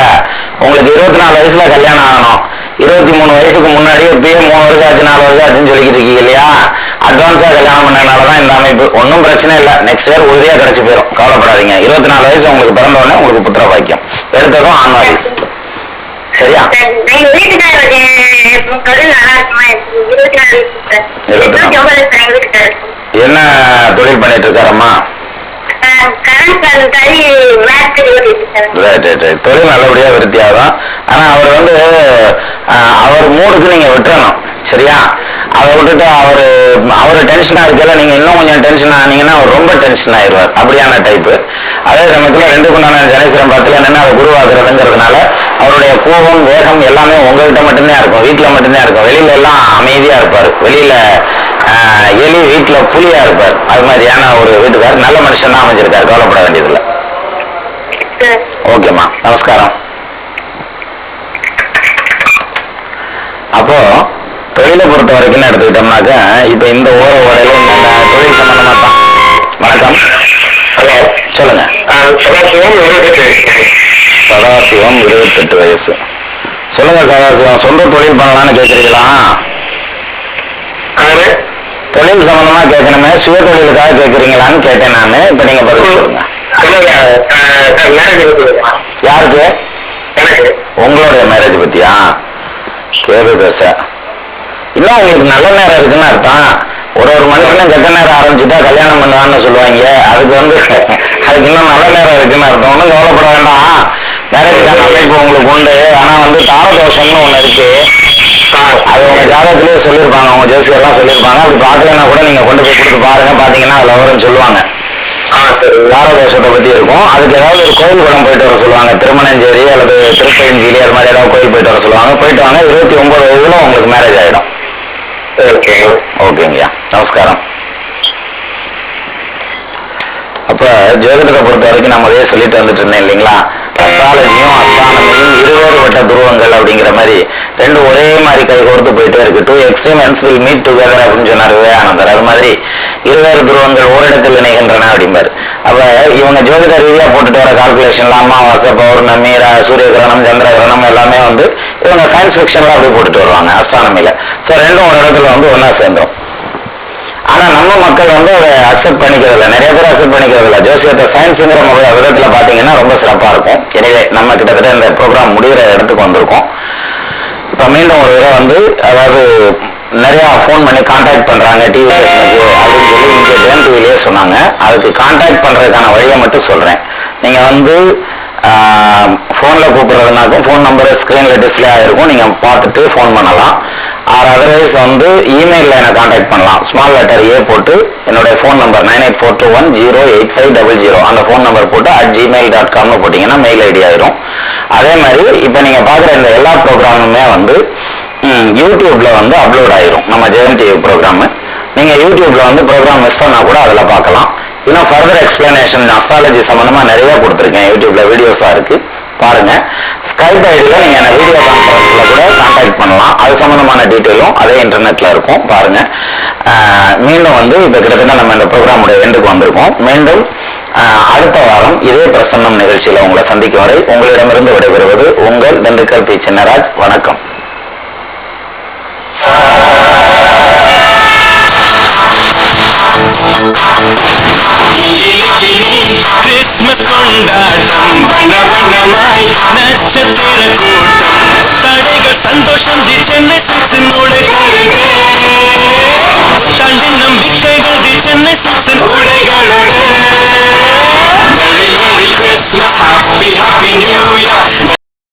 A: உங்களுக்கு 24 வயசுல கல்யாணம் ஆகணும். 23 வயசுக்கு முன்னாடி இப்பயே 3 வருஷம் ஆச்சு 4 வருஷம் ஆச்சுன்னு சொல்லிக்கிட்டு இருக்கீங்க இல்லையா? அட்வான்ஸா கல்யாணம் பண்ணதுனாலதான் இந்த அமைப்பு. ஒன்றும் பிரச்சனை இல்லை, நெக்ஸ்ட் இயர் உறுதியா கிடைச்சு போயிடும், கவலைப்படாதீங்க. 24 வயசு உங்களுக்கு பிறந்த உடனே உங்களுக்கு புத்திர பாக்கியம் எடுத்ததும் ஆண் வாரிசு. சரியா?
B: எங்க வீட்டுக்காரருக்கு கரு நல்லா இருக்குமா? 24 சார். 29 சார் எங்க வீட்டுக்காரருக்கு.
A: என்ன தொழில் பண்ணிட்டு இருக்காரம்மா?
B: கரண்ட் தறி வேக்ஸ் ஓடிட்டு சார்.
A: Right right right. தொழில் நல்லபடியா விருத்தியாகும். ஆனா அவர் வந்து அவர் மூடுக்கு நீங்க விட்டுறணும். சரியா? அதை விட்டுட்டு அவரு டென்ஷனா இருக்கல, நீங்க இன்னும் கொஞ்சம் டென்ஷன் ஆனீங்கன்னா அவர் ரொம்ப டென்ஷன் ஆயிடுவார். அப்படியான டைப்பு. அதே சமயத்துல 2க்குண்டான ஜனேஸ்வரம் பார்த்துல என்னன்னா அதை குருவாக்குறதுங்கிறதுனால அவருடைய கோபம் வேகம் எல்லாமே உங்ககிட்ட மட்டும்தான் இருக்கும், வீட்டுல மட்டும்தான் இருக்கும். வெளியில எல்லாம் அமைதியா இருப்பாரு. வெளியில எலி, வீட்டுல புலியா இருப்பார். அது மாதிரியான ஒரு வீட்டுக்காரர், நல்ல மனுஷன் தான் அமைஞ்சிருக்காரு, கவலைப்பட வேண்டியதில்லை.
B: சார்.
A: ஓகேம்மா, நமஸ்காரம். அப்போ தொழிலை பொறுத்த வரைக்கும் எடுத்துக்கிட்டோம்னாக்க இப்ப இந்த ஓரையில இந்த தொழில் சம்பந்தமா தான். வணக்கம்.
B: ஹலோ.
A: சொல்லுங்க.
B: சதாசிவம் 28 வயசு.
A: சதாசிவம் 28 வயசு. சொல்லுங்க சதாசிவம், சொந்த தொழில் பண்ணலாம்னு கேக்குறீங்களா?
B: அதாவது
A: தொழில் சம்பந்தமா கேட்கணுமே, சுய தொழிலுக்காக கேக்குறீங்களான்னு கேட்டேன் நானு. இப்ப நீங்க பதில் சொல்லுங்க.
B: இல்லைங்க, மேரேஜ் பத்தி
A: யாருக்கு?
B: எனக்கு
A: உங்களுடைய மேரேஜ் பத்தியா? கேது தசை. இன்னும் உங்களுக்கு நல்ல நேரம் இருக்குன்னு அர்த்தம். ஒரு மனுஷனும் கெட்ட நேரம் ஆரம்பிச்சுட்டா கல்யாணம் பண்ணுவான்னு சொல்லுவாங்க. அதுக்கு அதுக்கு இன்னும் நல்ல நேரம் இருக்குன்னு அர்த்தம். ஒன்றும் கவலைப்பட வேண்டாம். மேரேஜுக்கான அமைப்பு உங்களுக்கு உண்டு. ஆனா தாரதோஷம்னு ஒண்ணு இருக்கு. அது உங்க ஜாதகத்திலேயே சொல்லியிருப்பாங்க, உங்க ஜோசியர்லாம் சொல்லியிருப்பாங்க. அப்படி பார்க்கலன்னா கூட நீங்க கொண்டு போய் கொடுத்து பாருங்க, பாத்தீங்கன்னா அதுல வரும்னு சொல்லுவாங்க. தாரதோஷத்தை பத்தி இருக்கும். அதுக்கு ஏதாவது ஒரு கோயில் குளம் போயிட்டு வர சொல்லுவாங்க, திருமணஞ்சேரி அல்லது திருப்பயஞ்சேரி, அது மாதிரி ஏதாவது கோயில் போயிட்டு வர சொல்லுவாங்க. போயிட்டு வாங்க, 29 வயதுல உங்களுக்கு மேரேஜ் ஆயிடும்.
B: ஓகே.
A: ஓகேங்கய்யா, நமஸ்காரம். அப்ப ஜோதிடத்தை பொறுத்த வரைக்கும் நம்ம அதே சொல்லிட்டு வந்துட்டு இருந்தேன் இல்லைங்களா? அஸ்ட்ராலஜியும் அஸ்ட்ரானமியும் இருவேறுபட்ட துருவங்கள் அப்படிங்கிற மாதிரி ரெண்டு ஒரே மாதிரி கைகோர்த்து போயிட்டே இருக்கு. Two extreme ends will meet together அப்படின்னு சொன்னார் விவேகானந்தர். அது மாதிரி இருவேறு துருவங்கள் ஓரிடத்தில் இணைகின்றன அப்படிம்பாரு. அப்ப இவங்க ஜோதிட ரீதியா போட்டுட்டு வர கால்குலேஷன்ல அமாவாசை, பௌர்ணமி, சூரிய கிரகணம், சந்திர கிரகணம் எல்லாமே இவங்க சயின்ஸ் ஃபிக்ஷன்ல அப்படி போட்டுட்டு வருவாங்க அஸ்ட்ரானமில. ஸோ ரெண்டும் ஒரு இடத்துல ஒன்னா சேர்ந்தோம். ஆனா நம்ம மக்கள் அதை அக்செப்ட் பண்ணிக்கிறது இல்லை, நிறைய பேர் அக்செப்ட் பண்ணிக்கிறது இல்லை. ஜோசியத்தை சயின்ஸுங்கிற விதத்துல பாத்தீங்கன்னா ரொம்ப சிறப்பா இருக்கும். எனவே நம்ம கிட்டத்தட்ட இந்த ப்ரோக்ராம் முடிகிற இடத்துக்கு வந்திருக்கோம். இப்ப மீண்டும் ஒரு தடவை அதாவது நிறைய ஃபோன் பண்ணி கான்டாக்ட் பண்றாங்க டிவி ஸ்டேஷனுக்கு அப்படின்னு சொல்லி இங்க ஜெயன் டிவிலேயே சொன்னாங்க. அதுக்கு கான்டாக்ட் பண்றதுக்கான வழியை மட்டும் சொல்றேன். நீங்க ஃபோன்ல கூப்பிடுறதுனாக்கும் ஃபோன் நம்பர் ஸ்கிரீன்ல டிஸ்பிளே ஆயிருக்கும், நீங்க பார்த்துட்டு ஃபோன் பண்ணலாம். ஆர் அதர்வைஸ் இமெயிலில் என்னை கான்டாக்ட் பண்ணலாம். ஸ்மால் லெட்டர் ஏ போட்டு என்னுடைய ஃபோன் நம்பர் 9842108500 அந்த ஃபோன் நம்பர் போட்டு @gmail.comனு போட்டிங்கன்னா மெயில் ஐடி ஆயிரும். அதே மாதிரி இப்போ நீங்கள் பார்க்குற இந்த எல்லா ப்ரோக்ராமுமே யூடியூப்ல அப்லோட் ஆயிரும். நம்ம ஜெயம் டிவி ப்ரோக்ராமு நீங்கள் யூடியூப்ல ப்ரோக்ராம் மிஸ் பண்ணால் கூட அதில் பார்க்கலாம். இன்னும் ஃபர்தர் எக்ஸ்பிளனேஷன் அஸ்ட்ராலஜி சம்மந்தமாக நிறைய கொடுத்துருக்கேன், யூடியூப்ல வீடியோஸாக இருக்குது, பாருங்க. ஸ்கைப் ஐடியில் நீங்கள் என்ன வீடியோ கான்ஃபரன்ஸில் கூட கான்டாக்ட் பண்ணலாம். அது சம்மந்தமான டீட்டெயிலும் அதே இன்டர்நெட்டில் இருக்கும், பாருங்க. மீண்டும் இப்போ கிட்டத்தட்ட நம்ம இந்த ப்ரோக்ராமுடைய எண்டுக்கு வந்திருக்கோம். மீண்டும் அடுத்த வாரம் இதே பிரசன்னம் நிகழ்ச்சியில் உங்களை சந்திக்கும் வரை உங்களிடமிருந்து விடைபெறுவது உங்கள் திண்டுக்கல் பி. சின்னராஜ். வணக்கம்.
C: கிறிஸ்மஸ் கொண்டாட்டம் வண்ண வண்ணமாய் நட்சத்திர கூட்டம் கடைகள் சந்தோஷம் தி சென்னை சில்க்ஸின் மூடுகிறது